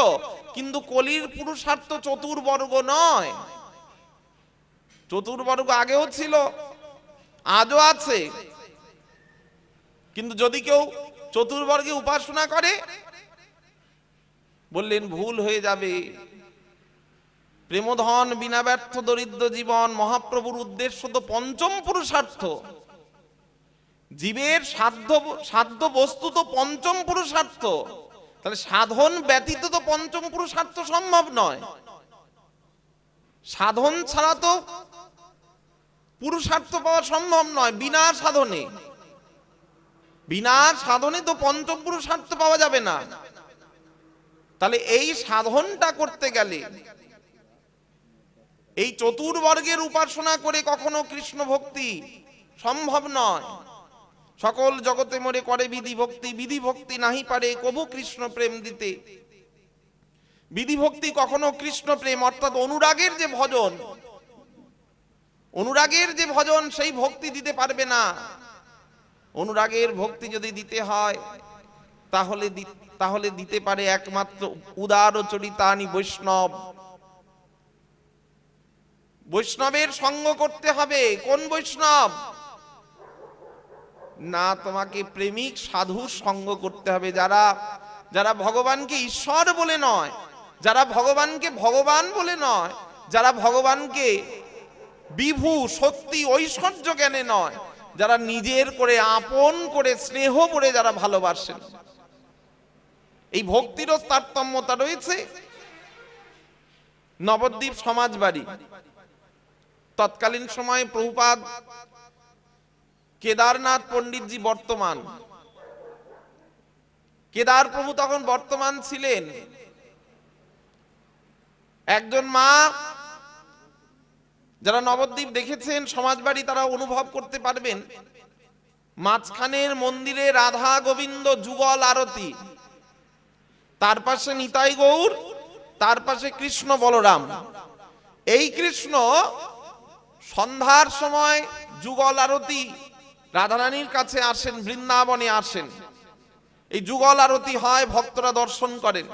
কিন্তু কলির পুরুষার্থ চতুর্বর্গ নয়। চতুর্বর্গ আগেও ছিল, আজও আছে, কিন্তু যদি কেউ চতুর্বর্গে উপাসনা করে, বললেন ভুল হয়ে যাবে। প্রেমধন বিনা ব্যর্থ দরিদ্র জীবন, মহাপ্রভুর উদ্দেশ্য তো পঞ্চম পুরুষার্থ। জীবের সাধ্য বস্তু তো পঞ্চম পুরুষার্থ, তাহলে সাধন ব্যতীত তো পঞ্চম পুরুষার্থ সম্ভব নয়। সাধন ছাড়া তো পুরুষার্থ পাওয়া সম্ভব নয়। বিনা সাধনে তো পঞ্চম পুরুষার্থ পাওয়া যাবে না। তাহলে এই সাধনটা করতে গেলে এই চতুর্বর্গের উপাসনা করে কখনো কৃষ্ণ ভক্তি সম্ভব নয়। সকল জগতে মনে করে বিধি ভক্তি নাহি পারে কবু কৃষ্ণ প্রেম দিতে। বিধি ভক্তি কখনো কৃষ্ণ প্রেম অর্থাৎ অনুরাগের যে ভজন সেই ভক্তি দিতে পারবে না। অনুরাগের ভক্তি যদি দিতে হয় তাহলে দিতে পারে একমাত্র উদার চরিতানি বৈষ্ণব। বৈষ্ণবের সঙ্গ করতে হবে। কোন বৈষ্ণব? না, তোমাকে প্রেমিক সাধুর সঙ্গ করতে হবে, যারা ভগবানকে ঈশ্বর বলে নয়, যারা ভগবানকে ভগবান বলে নয়, যারা ভগবানকে বিভু শক্তি ঐশ্বর্য জ্ঞানে নয়, যারা নিজের করে আপন করে স্নেহ করে যারা ভালোবাসেন। এই ভক্তিরও তারতম্যতা রয়েছে। নবদ্বীপ সমাজবাড়ি, তৎকালীন সময়ে প্রভুপাদ কেদারনাথ পণ্ডিতজি বর্তমান, কেদার প্রভু তখন বর্তমান ছিলেন। একজন মা, যারা নবদ্বীপ দেখেছেন সমাজবাড়ি তারা অনুভব করতে পারবেন, মাঝখানের মন্দিরে রাধা গোবিন্দ যুগল আরতি, তার পাশে নিতাই গৌর, তার পাশে কৃষ্ণ বলরাম। এই কৃষ্ণ সন্ধ্যার সময় যুগল আরতি রাধারানীর কাছে আসেন, বৃন্দাবনে আসেন, এই যুগল আরতি হয়, ভক্তরা দর্শন করেন।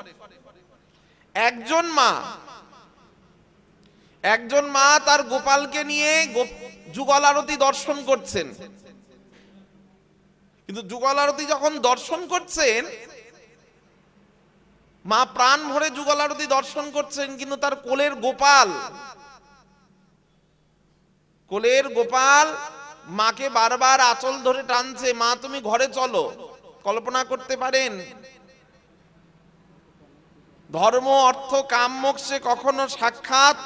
একজন মা তার গোপালকে নিয়ে যুগল আরতি দর্শন করছেন। কিন্তু যুগল আরতি যখন দর্শন করছেন, মা প্রাণ ভরে যুগল আরতি দর্শন করছেন, কিন্তু তার কোলের গোপাল মাকে বারবার আঁচল ধরে টানছে, মা তুমি ঘরে চলো। কল্পনা করতে পারেন, ধর্ম অর্থ কাম মোক্ষে কখনো সাক্ষাৎ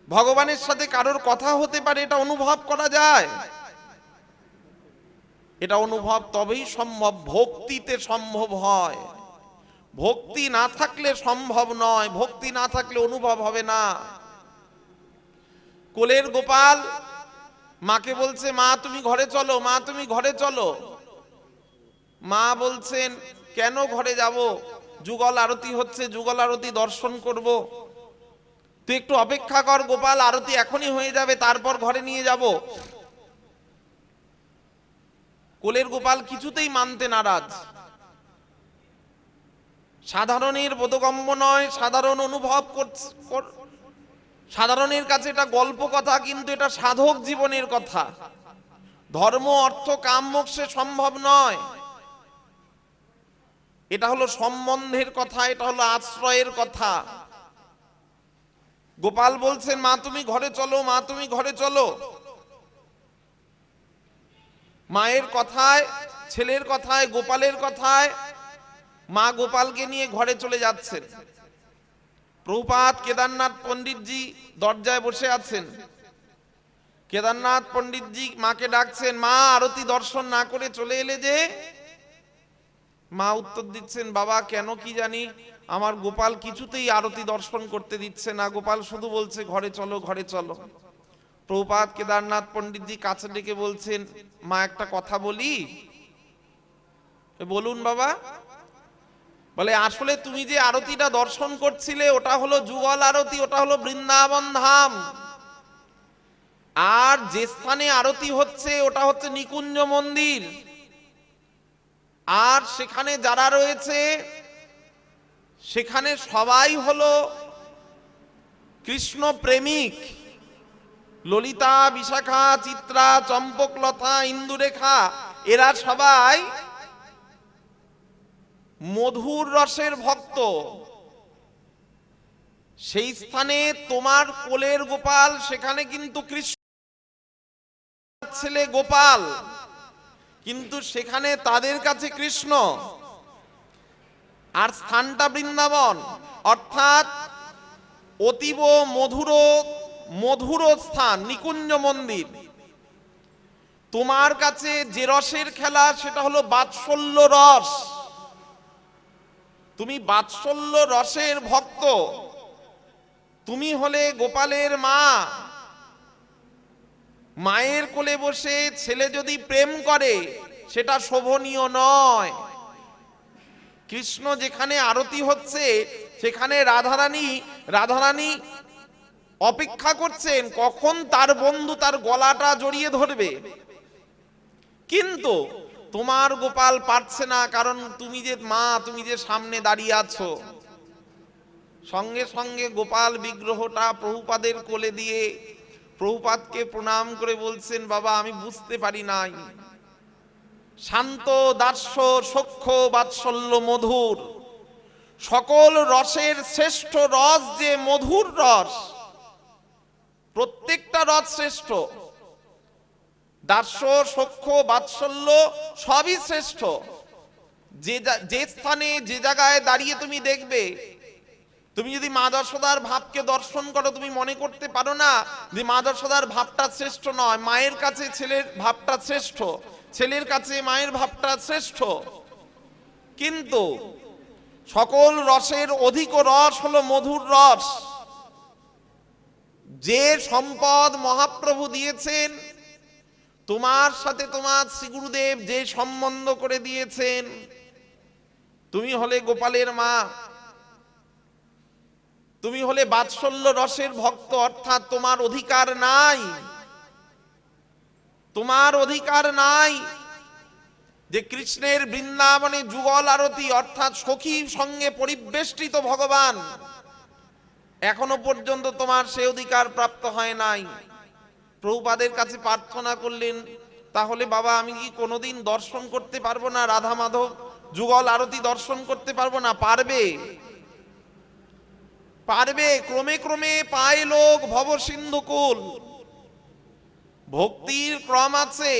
ভগবানের সাথে কারোর কথা হতে পারে, এটা অনুভব করা যায়। এটা অনুভব তবেই সম্ভব, ভক্তিতে সম্ভব হয়। ভক্তি না থাকলে সম্ভব নয়, ভক্তি না থাকলে অনুভব হবে না। কোলের গোপাল মাকে বলছে, মা তুমি ঘরে চলো, মা তুমি ঘরে চলো। মা বলছেন, কেন ঘরে যাব? যুগল আরতি হচ্ছে, যুগল আরতি দর্শন করব। তুই একটু অপেক্ষা কর গোপাল, আরতি এখনই হয়ে যাবে, তারপর ঘরে নিয়ে যাব। কোলের গোপাল কিছুতেই মানতে নারাজ। সাধারণের বোধগম্য নয়, সাধারণ অনুভব করছে, সাধারণের কাছে এটা গল্প কথা, কিন্তু এটা সাধক জীবনের কথা। ধর্ম অর্থ কাম মোক্ষে সম্ভব নয়। এটা হলো সম্বন্ধের কথা, এটা হলো আশ্রয়ের কথা। গোপাল বলছেন, মা তুমি ঘরে চলো, মা তুমি ঘরে চলো। মায়ের কথায়, ছেলের কথায়, গোপালের কথায় মা গোপালকে নিয়ে ঘরে চলে যাচ্ছেন। প্রভুপাদ কেদারনাথ পণ্ডিতজি দরজায় বসে আছেন। কেদারনাথ পণ্ডিতজি মাকে ডাকছেন, মা আরতি দর্শন না করে চলে এলে যে? মা উত্তর দিচ্ছেন, বাবা কেন কি জানি আমার গোপাল কিছুতেই আরতি দর্শন করতে দিচ্ছে না, গোপাল শুধু বলছে ঘরে চলো, ঘরে চলো। প্রভুপাদ কেদারনাথ পণ্ডিতজি কাছে ডেকে বলছেন, মা একটা কথা বলি। বলুন বাবা। বলে, আসলে তুমি যে আরতিটা দর্শন করছিলে ওটা হলো যুগল আরতি, ওটা হলো বৃন্দাবন ধাম। আর যে স্থানে আরতি হচ্ছে ওটা হচ্ছে নিকুঞ্জ মন্দির। আর সেখানে যারা রয়েছে সেখানে সবাই হলো কৃষ্ণ প্রেমিক। ললিতা, বিশাখা, চিত্রা, চম্পকলতা, ইন্দুরেখা, এরা সবাই মধুর রসের ভক্ত। সেই স্থানে তোমার কোলের গোপাল, সেখানে কিন্তু কৃষ্ণ ছেলে গোপাল, কিন্তু সেখানে তাদের কাছে কৃষ্ণ। আর স্থানটা বৃন্দাবন, অর্থাৎ অতীব মধুর স্থান, নিকুঞ্জ মন্দির। তোমার কাছে যে রসের খেলা সেটা হলো বাৎসল্য রস। তুমি বাৎসল্য রসের ভক্ত। তুমি হলে গোপালের মা। মায়ের কোলে বসে ছেলে যদি প্রেম করে সেটা শোভনীয় নয়। কৃষ্ণ যেখানে আরতি হচ্ছে সেখানে রাধারানী অপেক্ষা করছেন কখন তার বন্ধু তার গলাটা জড়িয়ে ধরবে। কিন্তু তোমার গোপাল পারছে না, কারণ তুমি যে মা, তুমি যে সামনে দাঁড়িয়ে আছো। সঙ্গে সঙ্গে গোপাল বিগ্রহটা প্রভুপাদের কোলে দিয়ে প্রভুপাদকে প্রণাম করে বলছেন, বাবা আমি বুঝতে পারি নাই, শান্ত দাস্য সখ্য বাৎসল্য মধুর, সকল রসের শ্রেষ্ঠ রস যে মধুর রস, প্রত্যেকটা রস শ্রেষ্ঠ, দাস্য সখ্য বাৎসল্য সবই শ্রেষ্ঠ। যে স্থানে যে জায়গায় দাঁড়িয়ে তুমি দেখবে, তুমি যদি মা যশোদার ভাবকে দর্শন করো, তুমি মনে করতে পারো না যে মা যশোদার ভাবটা শ্রেষ্ঠ নয়। মায়ের কাছে ছেলের ভাবটা শ্রেষ্ঠ, ছেলের কাছে মায়ের ভাবটা শ্রেষ্ঠ, কিন্তু সকল রসের অধিক রস হলো মধুর রস। যে সম্পদ মহাপ্রভু দিয়েছেন, তোমার সাথে তোমার শ্রী গুরুদেব যে সম্বন্ধ করে দিয়েছেন, তুমি হলে গোপালের মা, তুমি হলে বাৎসল্য রসের ভক্ত, অর্থাৎ তোমার অধিকার নাই, তোমার অধিকার নাই যে কৃষ্ণের বৃন্দাবনে যুগল আরতি অর্থাৎ সখীর সঙ্গে পরিবেষ্টিত ভগবান, এখনো পর্যন্ত তোমার সে অধিকার প্রাপ্ত হয় নাই। প্রভুপাদের কাছে প্রার্থনা করলেন, তাহলে বাবা আমি কি কোনোদিন দর্শন করতে পারবো না রাধা মাধব, যুগল আরতি দর্শন করতে পারবো না? পারবে, পারবে। ক্রমে ক্রমে পায় লোক ভব সিন্ধুকুল, ভক্তির ক্রম আছে,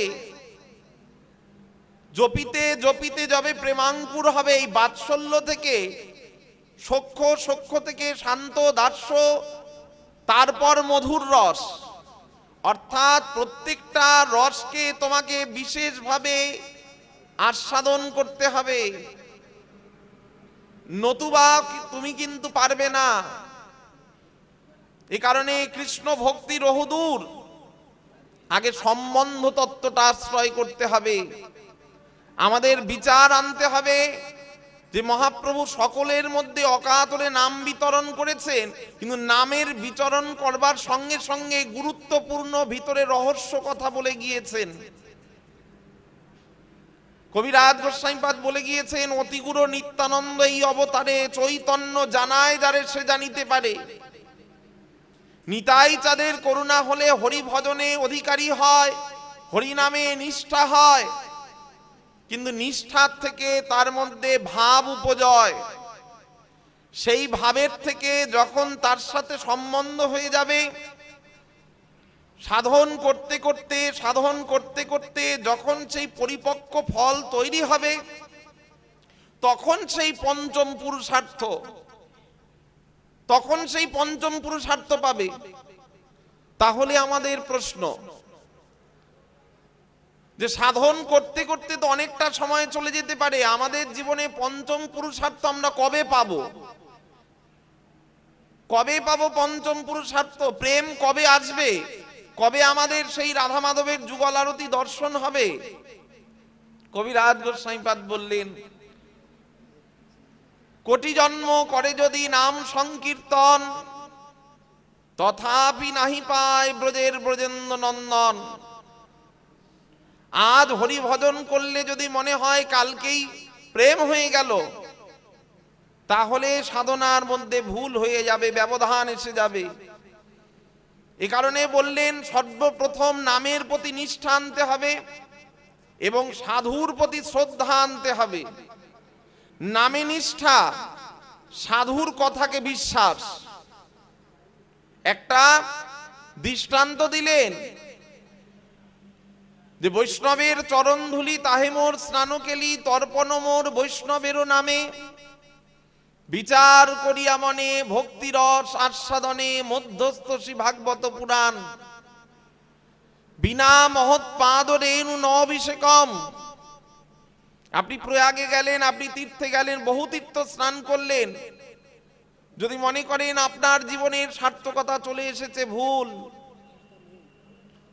জপিতে জপিতে যাবে প্রেমাঙ্কুর হবে। এই বাৎসল্য থেকে সখ্য, সখ্য থেকে শান্ত দাস্য, তারপর মধুর রস, অর্থাৎ প্রত্যেকটা রসকে তোমাকে বিশেষভাবে আস্বাদন করতে হবে, নতুবা তুমি কিন্তু পারবে না। এ কারণে কৃষ্ণ ভক্তি বহুদূর, আগে সম্বন্ধ তত্ত্বটা আশ্রয় করতে হবে, আমাদের বিচার আনতে হবে যে মহাপ্রভু সকলের মধ্যে অকাতরে নাম বিতরণ করেছেন, কিন্তু নামের বিচরণ করবার সঙ্গে সঙ্গে গুরুত্বপূর্ণ ভিতরে রহস্য কথা বলে গিয়েছেন। কবিরাজ গোস্বামীপাদ বলে গিয়েছেন, অতিগুরু নিত্যানন্দ এই অবতারে চৈতন্য জানায় যারে সে জানিতে পারে। নিতাই চাঁদের করুণা হলে হরি ভজনে অধিকারী হয়, হরি নামে নিষ্ঠা হয়, কিন্তু নিষ্ঠার থেকে তার মধ্যে ভাব উপজয়, সেই ভাবের থেকে যখন তার সাথে সম্বন্ধ হয়ে যাবে, সাধন করতে করতে সাধন করতে করতে যখন সেই পরিপক্ক ফল তৈরি হবে, তখন সেই পঞ্চম পুরুষার্থ, তখন সেই পঞ্চম পুরুষার্থ পাবে। তাহলে আমাদের প্রশ্ন যে সাধন করতে করতে তো অনেকটা সময় চলে যেতে পারে, আমাদের জীবনে পঞ্চম পুরুষার্থ আমরা কবে পাবো? কবে পাবো পঞ্চম পুরুষার্থ? প্রেম কবে আসবে? কবে আমাদের সেই রাধা মাধবের যুগল আরতি দর্শন হবে? কবিরাজ গোস্বামীপাদ বললেন, কোটি জন্ম করে যদি নাম সংকীর্তন, তথাপি নাহি পায় ব্রজের ব্রজেন্দ্র নন্দন। আজ হরি ভজন করলে যদি মনে হয় কালকেই প্রেম হয়ে গেল, তাহলে সাধনার মধ্যে ভুল হয়ে যাবে, ব্যবধান এসে যাবে। এ কারণে বললেন সর্বপ্রথম নামের প্রতি নিষ্ঠা আনতে হবে এবং সাধুর প্রতি শ্রদ্ধা আনতে হবে। নামে নিষ্ঠা, সাধুর কথাকে বিশ্বাস। একটা দৃষ্টান্ত দিলেন যে বৈষ্ণবের চরণ ধুলি তাহে মোর স্নানকেলি, তর্পণ মোর বৈষ্ণবেরও নামে, বিচার করিয়া মনে ভক্তিরস আস্বাদনে, মধ্যস্থ শ্রী ভাগবত পুরাণ। বিনা মহৎ পাদ রেণু ন অভিষেকম। আপনি প্রয়াগে গেলেন, আপনি তীর্থে গেলেন, বহু তীর্থ স্নান করলেন, যদি মনে করেন আপনার জীবনের সার্থকতা চলে এসেছে, ভুল।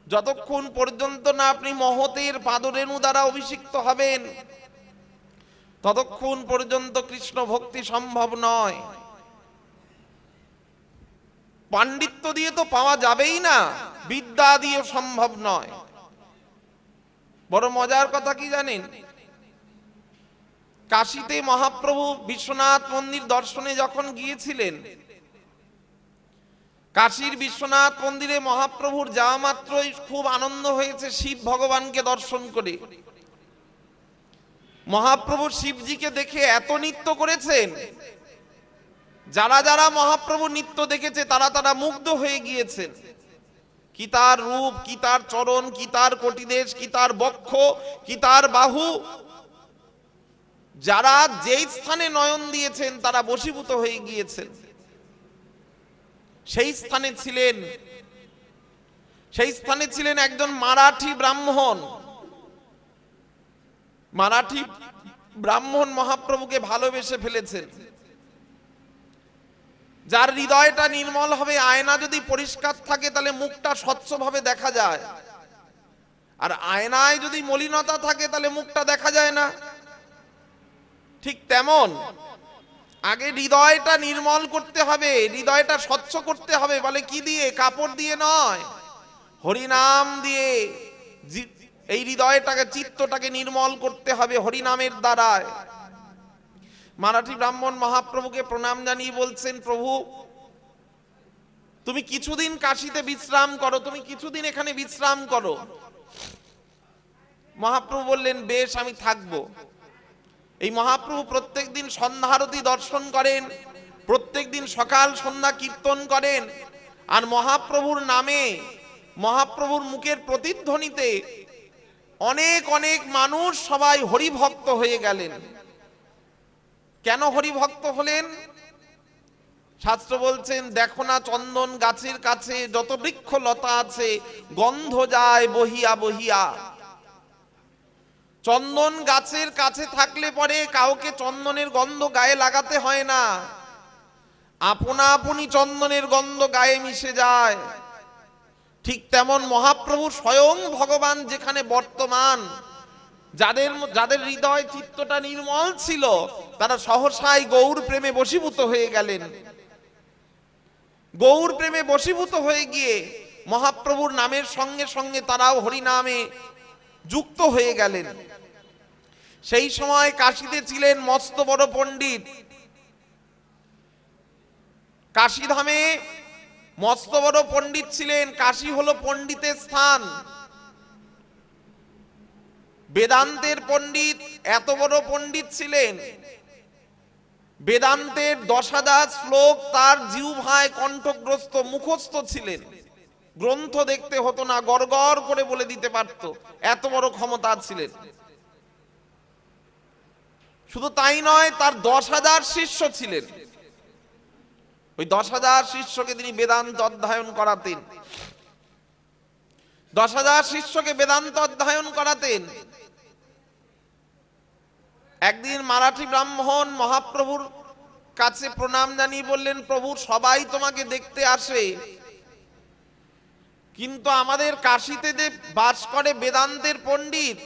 যতক্ষণ পর্যন্ত না আপনি মহতের পাদরেণু দ্বারা অভিষিক্ত হবেন, ততক্ষণ পর্যন্ত কৃষ্ণ ভক্তি সম্ভব নয়। পাণ্ডিত্য দিয়ে তো পাওয়া যাবেই না, বিদ্যা দিয়ে সম্ভব নয়। বড় মজার কথা কি জানেন, কাশীতে মহাপ্রভু বিশ্বনাথ মন্দির দর্শনে যখন গিয়েছিলেন, কাশীর বিশ্বনাথ মন্দিরে মহাপ্রভুর যাওয়া মাত্রই খুব আনন্দ হয়েছে শিব ভগবানকে দর্শন করে। মহাপ্রভু শিবজিকে দেখে এত নৃত্য করেছেন, যারা যারা মহাপ্রভু নৃত্য দেখেছে তারা তারা মুগ্ধ হয়ে গিয়েছেন। কি তার রূপ, কি তার চরণ, কি তার কটিদেশ, কি তার বক্ষ, কি তার বাহু। যারা যেই স্থানে নয়ন দিয়েছেন তারা বশীভূত হয়ে গিয়েছেন। সেই স্থানে ছিলেন একজন মারাঠি ব্রাহ্মণ। মারাঠি ব্রাহ্মণ মহাপ্রভুকে ভালোবেসে ফেলেছেন। যার হৃদয়টা নির্মল হবে, আয়না যদি পরিষ্কার থাকে তাহলে মুখটা স্বচ্ছভাবে দেখা যায়, আর আয়নায় যদি মলিনতা থাকে তাহলে মুখটা দেখা যায় না। ঠিক তেমন আগে হৃদয়টা নির্মল করতে হবে, হৃদয়টা স্বচ্ছ করতে হবে। বলে কি দিয়ে? কাপড় দিয়ে নয়, হরিনাম দিয়ে এই হৃদয়টাকে, চিত্তটাকে নির্মল করতে হবে হরিনামের দ্বারায়। মারাঠি ব্রাহ্মণ মহাপ্রভুকে প্রণাম জানিয়ে বলছেন, প্রভু তুমি কিছুদিন কাশীতে বিশ্রাম করো, তুমি কিছুদিন এখানে বিশ্রাম করো। মহাপ্রভু বললেন, বেশ, আমি থাকবো। এই মহাপ্রভু প্রত্যেকদিন সন্ধ্যারতি দর্শন করেন, প্রত্যেকদিন সকাল সন্ধ্যা কীর্তন করেন। আর মহাপ্রভুর নামে, মহাপ্রভুর মুখের প্রতিধ্বনিতে অনেক অনেক মানুষ সবাই হরিভক্ত হয়ে গেলেন। কেন হরিভক্ত হলেন? শাস্ত্র বলছেন, দেখো না চন্দন গাছের কাছে যত বৃক্ষ লতা আছে, গন্ধ যায় বহিয়া বহিয়া। চন্দন গাছের কাছে থাকলে পরে কাউকে চন্দনের গন্ধ গায়ে লাগাতে হয় না, আপনা আপনি চন্দনের গন্ধ গায়ে মিশে যায়। ঠিক তেমন মহাপ্রভু স্বয়ং ভগবান যেখানে বর্তমান, যাদের হৃদয় চিত্তটা নির্মল ছিল তারা সহসাই গৌর প্রেমে বশীভূত হয়ে গেলেন। গৌর প্রেমে বশীভূত হয়ে গিয়ে মহাপ্রভুর নামের সঙ্গে সঙ্গে তারাও হরিনামে যুক্ত হয়ে গেলেন। সেই সময় কাশীতে ছিলেন মস্ত বড় পণ্ডিত। কাশীধামে মস্ত বড় পণ্ডিত ছিলেন। কাশী হলো পণ্ডিতের স্থান, বেদান্তের পণ্ডিত। এত বড় পণ্ডিত ছিলেন, বেদান্তের 10,000 শ্লোক তার জিহ্বায় কণ্ঠগ্রস্ত, মুখস্থ ছিলেন। গ্রন্থ দেখতে হতো না, গড়গড় করে বলে দিতে পারত, এত বড় ক্ষমতা ছিলেন। শুধু তাই নয়, তার 10,000 শিষ্য ছিলেন। ওই 10,000 শিষ্যকে তিনি বেদান্ত অধ্যয়ন করাতেন। 10,000 শিষ্যকে বেদান্ত অধ্যয়ন করাতেন। একদিন মারাঠি ব্রাহ্মণ মহাপ্রভুর কাছে প্রণাম জানিয়ে বললেন, প্রভু সবাই তোমাকে দেখতে আসে, কিন্তু আমাদের কাশীতে যে বাস করে বেদান্তের পণ্ডিত,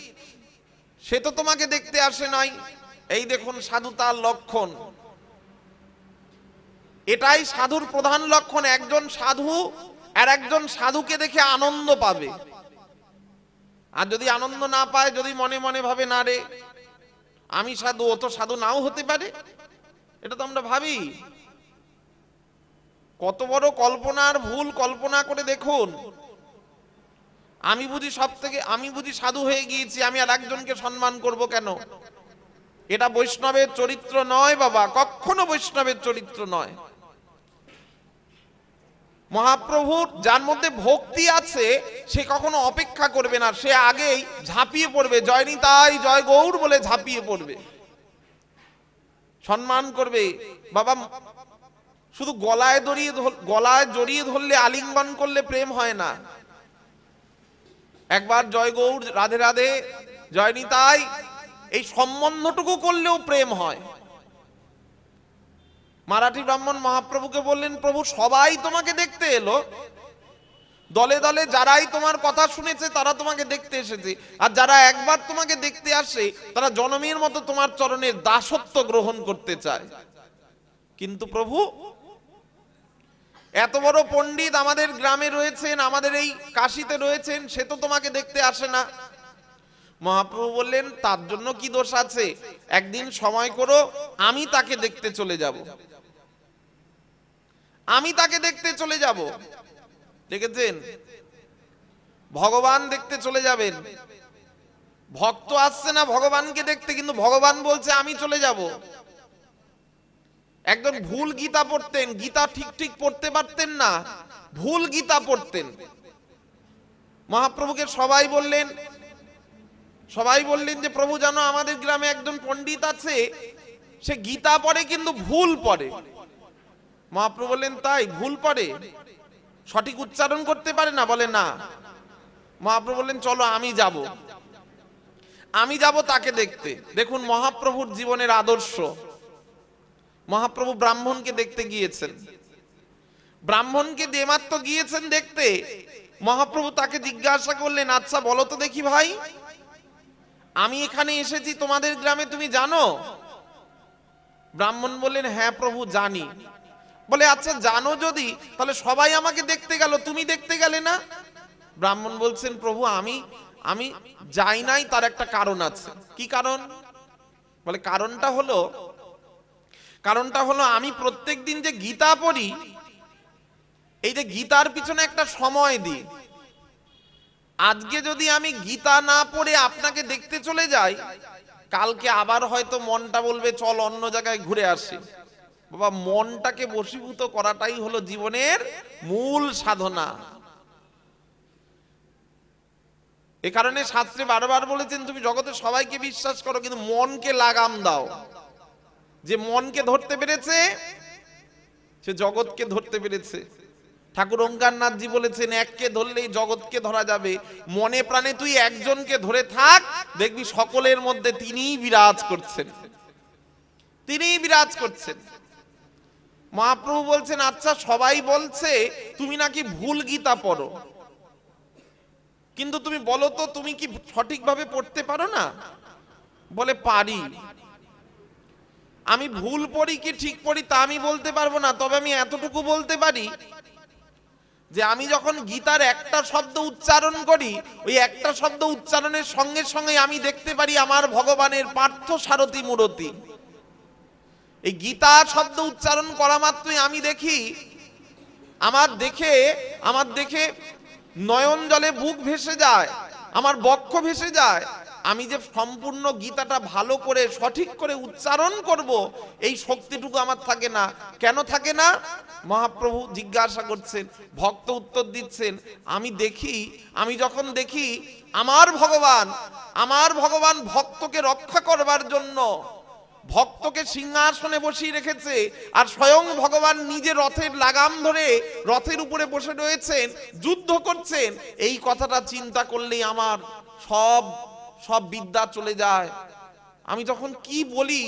সে তো তোমাকে দেখতে আসে নাই। এই দেখুন সাধুতার লক্ষণ। এটাই সাধুর প্রধান লক্ষণ। একজন সাধু আর একজন সাধুকে দেখে আনন্দ পাবে, আর যদি আনন্দ না পায়, যদি মনে মনে ভাবে না রে আমি সাধু, ও তো সাধু নাও হতে পারে, এটা তো আমরা ভাবি। কত বড় কল্পনার ভুল কল্পনা করে দেখুন। আমি বুঝি সাধু হয়ে গিয়েছি, আমি আর একজনকে সম্মান করব কেন? এটা বৈষ্ণবের চরিত্র নয় বাবা, কখনো বৈষ্ণবের চরিত্র নয়। মহাপ্রভুর যার মধ্যে ভক্তি আছে সে কখনো অপেক্ষা করবে না, সে আগেই ঝাঁপিয়ে পড়বে, জয় নিতাই জয় গৌর বলে ঝাঁপিয়ে পড়বে, সম্মান করবে। বাবা শুধু গলায় জড়িয়ে ধরলে, আলিঙ্গন করলে প্রেম হয় না। একবার জয় গৌর, রাধে রাধে, জয় নিতাই, এই সম্বন্ধটুকু করলেও প্রেম হয়। মারাঠি ব্রাহ্মণ মহাপ্রভুকে বললেন, প্রভু সবাই তোমাকে দেখতে এলো, দলে দলে যারাই তোমার কথা শুনেছে তারা তোমাকে দেখতে এসেছে, আর যারা একবার তোমাকে দেখতে আসে তারা জনমের মতো তোমার চরণের দাসত্ব গ্রহণ করতে চায়। কিন্তু প্রভু এত বড় পণ্ডিত আমাদের গ্রামে রয়েছেন, আমাদের এই কাশীতে রয়েছেন, সে তো তোমাকে দেখতে আসে না। মহাপ্রভু বললেন তার জন্য কি দোষ আছে, একদিন সময় করো, আমি তাকে দেখতে চলে যাব, আমি তাকে দেখতে চলে যাব। দেখেছেন, ভগবান দেখতে চলে যাবেন, ভক্ত আসছে না ভগবানকে দেখতে, কিন্তু ভগবান বলছে আমি চলে যাব। একজন ভুল গীতা পড়তেন, গীতা ঠিক ঠিক পড়তে পারতেন না, ভুল গীতা পড়তেন। মহাপ্রভুকে সবাই বললেন যে প্রভু জানো আমাদের গ্রামে একজন পণ্ডিত আছে, সে গীতা পড়ে কিন্তু ভুল পড়ে। মহাপ্রভু বললেন তাই, ভুল পড়ে, সঠিক উচ্চারণ করতে পারে না? বলে না। মহাপ্রভু বললেন চলো আমি যাব তাকে দেখতে। দেখুন মহাপ্রভুর জীবনের আদর্শ। মহাপ্রভু ব্রাহ্মণকে দেখতে গিয়েছেন, ব্রাহ্মণকে দেমাত্র গিয়েছেন দেখতে, মহাপ্রভু তাকে জিজ্ঞাসা করলেন আচ্ছা বলো তো দেখি ভাই, আমি এখানে এসেছি তোমাদের গ্রামে, তুমি জানো? ব্রাহ্মণ বললেন হ্যাঁ প্রভু জানি। বলে আচ্ছা জানো যদি, তাহলে সবাই আমাকে দেখতে গেল, তুমি দেখতে গেলে না? ব্রাহ্মণ বলছেন প্রভু আমি যাই নাই, তার একটা কারণ আছে। কি কারণ? বলে কারণটা হলো আমি প্রত্যেকদিন যে গীতা পড়ি, এই যে গীতার পিছনে একটা সময় দিই, আজকে যদি আমি গীতা না পড়ে আপনাকে দেখতে চলে যাই, কালকে আবার হয়তো মনটা বলবে চল অন্য জায়গায় ঘুরে আসি। বাবা, মনটাকে বশীভূত করাটাই হলো জীবনের মূল সাধনা। এ কারণে শাস্ত্রে বারবার বলেছেন তুমি জগতে সবাইকে বিশ্বাস করো, কিন্তু মনকে লাগাম দাও। যে মনকে ধরতে পেরেছে সে জগৎকে ধরতে পেরেছে। ঠাকুর ওঙ্কারনাথজি বলেছেন এককে ধরলেই জগৎকে ধরা যাবে, মনে প্রাণে তুই একজনকে ধরে থাক, দেখবি সকলের মধ্যে তিনিই বিরাজ করছেন। মহাপ্রভু বলছেন আচ্ছা সবাই বলছে তুমি নাকি ভুল গীতা পড়ো, কিন্তু তুমি বলো তো তুমি কি সঠিকভাবে পড়তে পারো না? বলে পারি। আমি ভুল পড়ি কি ঠিক পড়ি তা আমি বলতে পারবো না, তবে আমি এতটুকু বলতে পারি যে আমি যখন গীতার একটা শব্দ উচ্চারণ করি, ওই একটা শব্দ উচ্চারণের সঙ্গে সঙ্গে আমি দেখতে পারি আমার ভগবানের পার্থ সারথি মূরতি। এই গীতা শব্দ উচ্চারণ করা মাত্রই আমি দেখি, আমার দেখে নয়ন জলে বুক ভেসে যায়, আমার বক্ষ ভেসে যায়। আমি যে সম্পূর্ণ গীতাটা ভালো করে সঠিক করে উচ্চারণ করব, এই শক্তিটুকু আমার থাকে না। কেন থাকে না? মহাপ্রভু জিজ্ঞাসা করছেন, ভক্ত উত্তর দিচ্ছেন, আমি যখন দেখি আমার ভগবান ভক্তকে রক্ষা করবার জন্য ভক্তকে সিংহাসনে বসিয়ে রেখেছে, আর স্বয়ং ভগবান নিজে রথের লাগাম ধরে রথের উপরে বসে রয়েছেন, যুদ্ধ করছেন, এই কথাটা চিন্তা করলেই আমার সব বিদ্যা চলে যায়। আমি তখন কি বলি,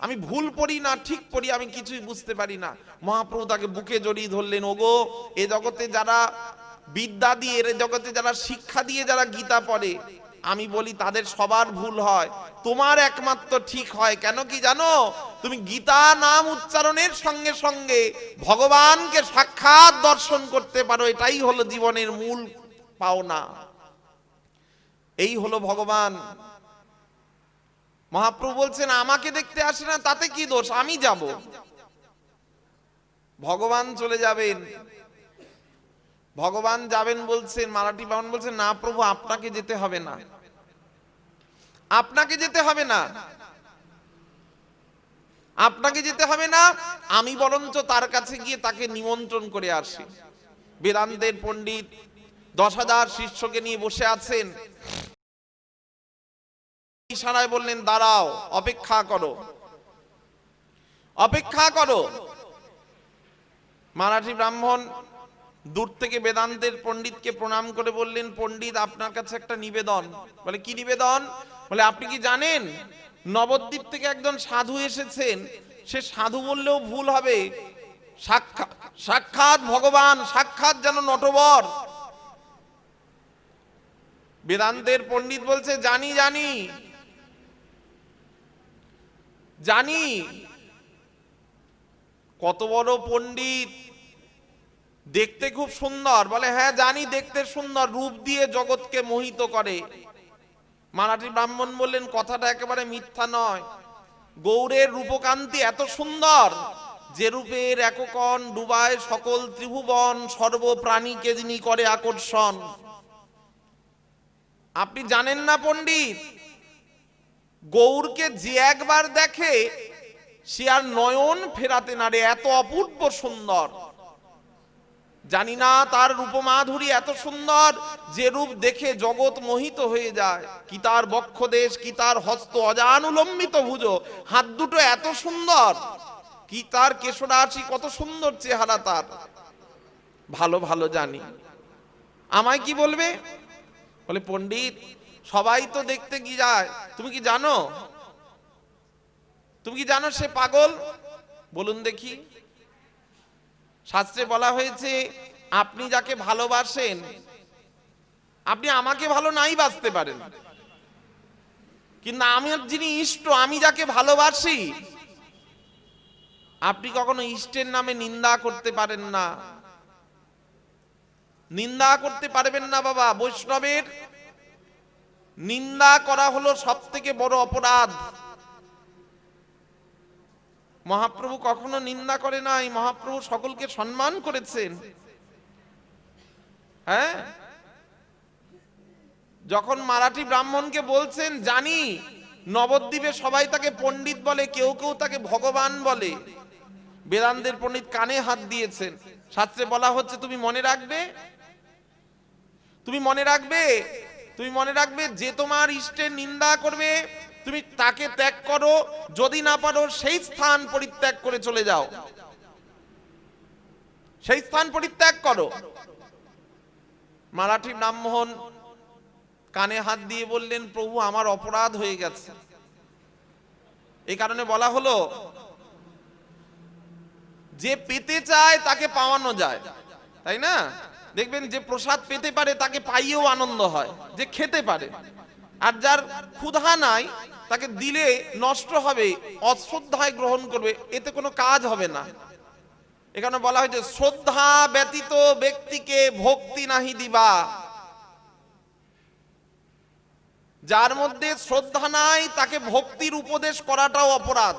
আমি ভুল পড়ি না ঠিক পড়ি, আমি কিছুই বুঝতে পারি না। মহাপ্রভু তাকে বুকে জড়িয়ে ধরলেন, ওগো এ জগতে যারা বিদ্যা দিয়ে, এর জগতে যারা শিক্ষা দিয়ে যারা গীতা পড়ে, আমি বলি তাদের সবার ভুল হয়, তোমার একমাত্র ঠিক হয়। কেন কি জানো? তুমি গীতা নাম উচ্চারণের সঙ্গে সঙ্গে ভগবানকে সাক্ষাৎ দর্শন করতে পারো, এটাই হলো জীবনের মূল পাওনা, এই হলো ভগবান। মহাপ্রভু বলছেন আমাকে দেখতে আসে না তাতে কি দোষ, আমি যাব। ভগবান চলে যাবেন, ভগবান যাবেন বলছেন, মারাঠি বামন বলছেন না প্রভু আপনাকে যেতে হবে না, আপনাকে যেতে হবে না, আমি বরঞ্চ তার কাছে গিয়ে তাকে নিমন্ত্রণ করে আসি। বেদান্তের পণ্ডিত 10,000 শিষ্যকে নিয়ে বসে আছেন, ইশারায় বললেন দাঁড়াও, অপেক্ষা করো। মারাঠি ব্রাহ্মণ দূর থেকে বেদান্তের পণ্ডিতকে প্রণাম করে বললেন, পণ্ডিত আপনার কাছে একটা নিবেদন। বলে কি নিবেদন? বলে আপনি কি জানেন নবদ্বীপ থেকে একজন সাধু এসেছেন, সে সাধু বললেও ভুল হবে, সাক্ষাৎ ভগবান, সাক্ষাৎ যেন নটবর। বেদান্তের পণ্ডিত বলছে জানি কত বড় পণ্ডিত, দেখতে খুব সুন্দর। বলে হ্যাঁ জানি দেখতে সুন্দর, রূপ দিয়ে জগৎকে মোহিত করে। মারাঠি ব্রাহ্মণ বললেন, কথাটা একেবারে মিথ্যা নয়। গৌরের রূপকান্তি এত সুন্দর, যে রূপের এককণ ডুবায় সকল ত্রিভুবন, সর্বপ্রাণীকে যিনি করে আকর্ষণ। আপনি জানেন না পণ্ডিত, গৌরকে যে একবার দেখে সে আর নয়ন ফেরাতে নারে, এত অপূর্ব সুন্দর। জানি না তার রূপমাধুরী এত সুন্দর, যে রূপ দেখে জগৎ মোহিত হয়ে যায়। কি তার বক্ষদেশ, কি তার হস্ত, অজানুলম্বিত ভুজ, হাত দুটো এত সুন্দর, কি তার কেশরাশি, কত সুন্দর চেহারা তার। ভালো ভালো জানি, আমায় কি বলবে? বলে, পণ্ডিত সবাই তো দেখতে কি যায়, তুমি কি জানো? তুমি কি জানো সে পাগল? বলুন দেখি। শাস্ত্রে বলা হয়েছে, আপনি যাকে ভালোবাসেন, আপনি আমাকে ভালো নাই বাসতে পারেন, কিন্তু আমার যিনি ইষ্ট, আমি যাকে ভালোবাসি, আপনি কখনো ইষ্টের নামে নিন্দা করতে পারেন না, নিন্দা করতে পারবেন না বাবা। বৈষ্ণবের নিন্দা করা হলো সব থেকে বড় অপরাধ। মহাপ্রভু কখনো নিন্দা করে নাই, মহাপ্রভু সকলকে সম্মান করেছেন। হ্যাঁ, যখন মারাঠি ব্রাহ্মণকে বলছেন, জানি নবদ্বীপে সবাই তাকে পণ্ডিত বলে, কেউ কেউ তাকে ভগবান বলে, বেদান্তের পণ্ডিত কানে হাত দিয়েছেন। শাস্ত্রে বলা হচ্ছে, তুমি মনে রাখবে, তুমি মনে রাখবে, তুমি মনে রাখবে, যে তোমার ইষ্টের নিন্দা করবে তুমি তাকে ত্যাগ করো, যদি না পারো সেই স্থান পরিত্যাগ করে চলে যাও, সেই স্থান পরিত্যাগ করো। মারাঠি ব্রাহ্মণ কানে হাত দিয়ে বললেন, প্রভু আমার অপরাধ হয়ে গেছে। এই কারণে বলা হলো, যে পেতে চায় তাকে পাওয়ানো যায়, তাই না? দেখবেন যে প্রসাদ পেতে পারে তাকে পাইয়েও আনন্দ হয়, যে খেতে পারে। আর যার ক্ষুধা নাই তাকে দিলে নষ্ট হবে, অশ্রদ্ধায় গ্রহণ করবে, এতে কোনো কাজ হবে না। এখানে বলা হয়েছে, শ্রদ্ধা ব্যতীত ব্যক্তিকে ভক্তি নাহি দিবা। যার মধ্যে শ্রদ্ধা নাই তাকে ভক্তির উপদেশ করাটাও অপরাধ।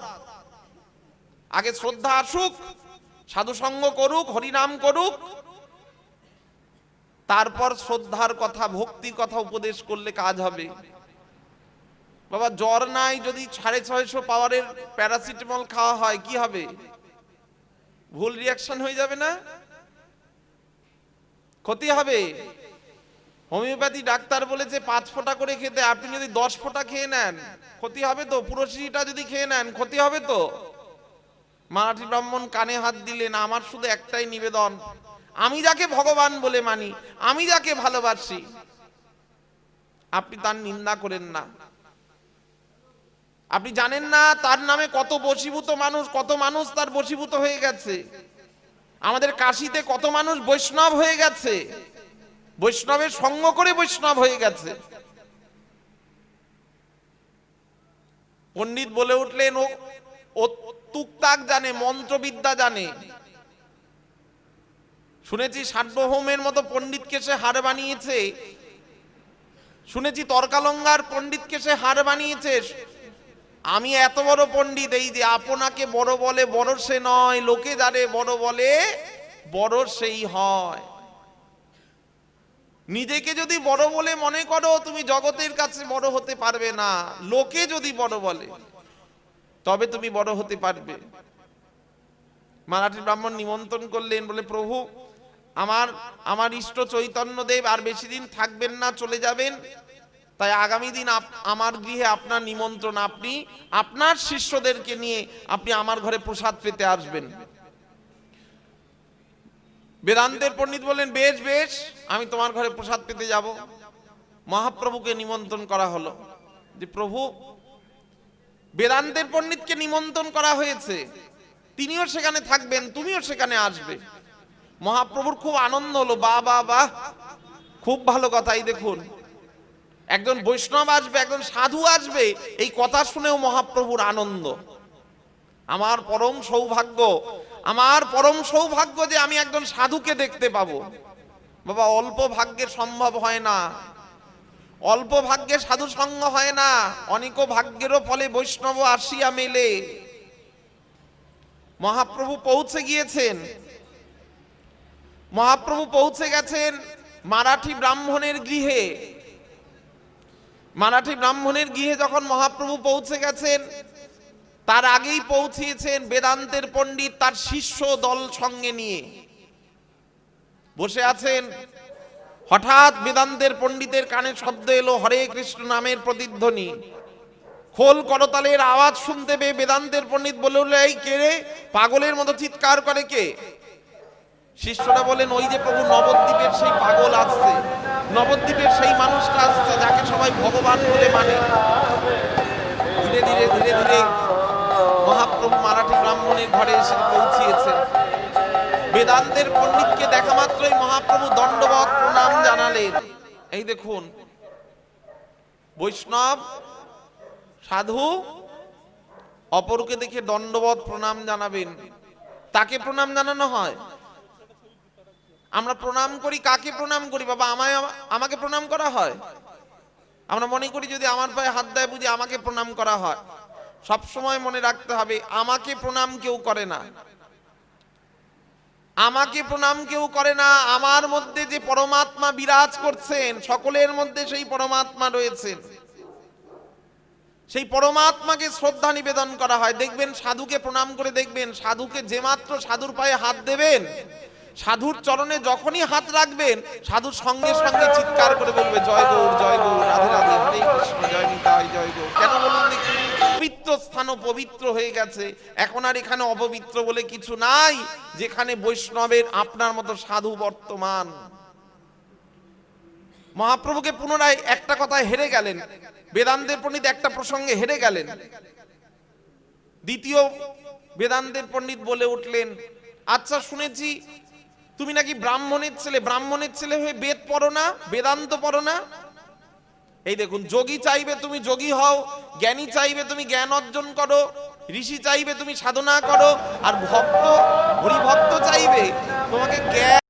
আগে শ্রদ্ধা আসুক, সাধুসঙ্গ করুক, হরিনাম করুক, তারপর শ্রদ্ধার কথা, ভক্তির কথা উপদেশ করলে কাজ হবে। বাবা জ্বর নাই, যদি 650 পাওয়ারের প্যারাসিটামল খাওয়া হয় কি হবে? ভুল রিয়াকশন হয়ে যাবে না? ক্ষতি হবে। হোমিওপ্যাথি ডাক্তার বলেছে 5 ফোঁটা করে খেতে, আপনি যদি 10 ফোঁটা খেয়ে নেন ক্ষতি হবে তো? পুরো শিশিটা যদি খেয়ে নেন ক্ষতি হবে তো? মারাঠি ব্রাহ্মণ কানে হাত দিলেন, আমার শুধু একটাই নিবেদন, আমি যাকে ভগবান বলে মানি, আমি যাকে ভালোবাসি, আপনি তার নিন্দা করেন না। আপনি জানেন না তার নামে কত বশীভূত মানুষ, কত মানুষ তার বশীভূত হয়ে গেছে। আমাদের কাশীতে কত মানুষ বৈষ্ণব হয়ে গেছে, বৈষ্ণবের সঙ্গ করে বৈষ্ণব হয়ে গেছে। পণ্ডিত বলে উঠলেন, ও টুকটাক জানে, মন্ত্রবিদ্যা জানে। শুনেছি সার্বভৌমের মতো পণ্ডিতকে সে হার বানিয়েছে, শুনেছি তর্কালঙ্গার পণ্ডিতকে সে হার বানিয়েছে। আমি এত বড় পণ্ডিত, এই যে আপনাকে বড় বলে বড় সে নয়, লোকে যারে বড় বলে বড় সেই হয়। নিজেকে যদি বড় বলে মনে করো, তুমি জগতের কাছে বড় হতে পারবে না। লোকে যদি বড় বলে তবে তুমি বড় হতে পারবে। মারাঠি ব্রাহ্মণ নিমন্ত্রণ করলেন, বলে, প্রভু আমার ইষ্ট চৈতন্যদেব আর বেশি দিন থাকবেন না, চলে যাবেন, তাই আগামী দিন আমার গৃহে আপনার নিমন্ত্রণ, আপনি আপনার শিষ্যদেরকে নিয়ে আপনি আমার ঘরে প্রসাদ পেতে আসবেন। বেদান্তের পণ্ডিত বলেন, বেশ বেশ, আমি তোমার ঘরে প্রসাদ পেতে যাব। মহাপ্রভুকে নিমন্ত্রণ করা হলো, যে প্রভু বেদান্তের পণ্ডিতকে নিমন্ত্রণ করা হয়েছে, তিনিও সেখানে থাকবেন, তুমিও সেখানে আসবে। মহাপ্রভুর খুব আনন্দ হলো, বাহ বাহ বাহ, খুব ভালো কথা। এই দেখুন, একজন বৈষ্ণব আসবে, একজন সাধু আসবে, এই কথা শুনেও মহাপ্রভুর আনন্দ। আমার পরম সৌভাগ্য, আমার পরম সৌভাগ্য যে আমি একজন সাধুকে দেখতে পাবো। বাবা অল্প ভাগ্যে সম্ভব হয় না, অল্প ভাগ্যে সাধু সঙ্গ হয় না, অনেক ভাগ্যেরও ফলে বৈষ্ণব আসিয়া মেলে। মহাপ্রভু পৌঁছে গিয়েছেন, মহাপ্রভু পৌঁছে গেছেন মারাঠি ব্রাহ্মণের গৃহে। মারাঠি ব্রাহ্মণের গৃহে যখন মহাপ্রভু পৌঁছে গেছেন, তার আগেই পৌঁছিয়েছেন বেদান্তের পণ্ডিত তার শিষ্য দল সঙ্গে নিয়ে বসে আছেন। হঠাৎ বেদান্তের পণ্ডিতের কানে শব্দ এলো হরে কৃষ্ণ নামের প্রতিধ্বনি। খোল করতালের আওয়াজ শুনতে পেয়ে বেদান্তের পণ্ডিত বলে উঠল, এই কে রে, পাগলের মতো চিৎকার করে কে? শিষ্যরা বলেন, ওই যে প্রভু নবদ্বীপের সেই পাগল আসছে, নবদ্বীপের সেই মানুষটা আসছে যাকে সবাই ভগবান বলে মানে। ধীরে ধীরে ধীরে ধীরে মহাপ্রভু মারাঠি ব্রাহ্মণের ঘরে এসে পৌঁছিয়েছে। বেদান্তের পণ্ডিতকে দেখা মাত্রই মহাপ্রভু দণ্ডবত প্রণাম জানালেন। এই দেখুন, বৈষ্ণব সাধু অপরকে দেখে দণ্ডবত প্রণাম জানাবেন, তাকে প্রণাম জানানো হয়। আমরা প্রণাম করি, কাকে প্রণাম করি? বাবা আমাকে প্রণাম করা হয়। আমরা মনে করি যদি আমার পায়ে হাত দেয় বুঝি আমাকে প্রণাম করা হয়। সব সময় মনে রাখতে হবে, আমাকে প্রণাম কেউ করে না, আমাকে প্রণাম কেউ করে না। আমার মধ্যে যে পরমাত্মা বিরাজ করছেন, সকলের মধ্যে সেই পরমাত্মা রয়েছেন, সেই পরমাত্মাকে শ্রদ্ধা নিবেদন করা হয়। দেখবেন সাধুকে প্রণাম করে দেখবেন, সাধুকে যে মাত্র সাধুর পায়ে হাত দেবেন, সাধুর চরণে যখনই হাত রাখবেন, সাধুর সঙ্গে সঙ্গে চিৎকার করে বলবে জয় গৌর জয় গৌর, রাধে রাধে, হরে কৃষ্ণ, জয় নিতাই, জয় গৌর। কেন বলুন দেখি? পবিত্র স্থানও পবিত্র হয়ে গেছে। এখন আর এখানে অপবিত্র বলে কিছু নাই, যেখানে বৈষ্ণবের আপনার মতো সাধু বর্তমান। মহাপ্রভুকে পুনরায় একটা কথায় হেরে গেলেন, বেদান্তের পণ্ডিত একটা প্রসঙ্গে হেরে গেলেন। দ্বিতীয় বেদান্তের পণ্ডিত বলে উঠলেন, আচ্ছা শুনেছি তুমি নাকি ব্রাহ্মণের ছেলে, ব্রাহ্মণের ছেলে হয়ে বেদ পড়ো না, বেদান্ত পড়ো না? এই দেখুন, যোগী চাইবে তুমি যোগী হও, জ্ঞানী চাইবে তুমি জ্ঞান অর্জন করো, ঋষি চাইবে তুমি সাধনা করো, আর ভক্ত হরিভক্ত চাইবে তোমাকে জ্ঞান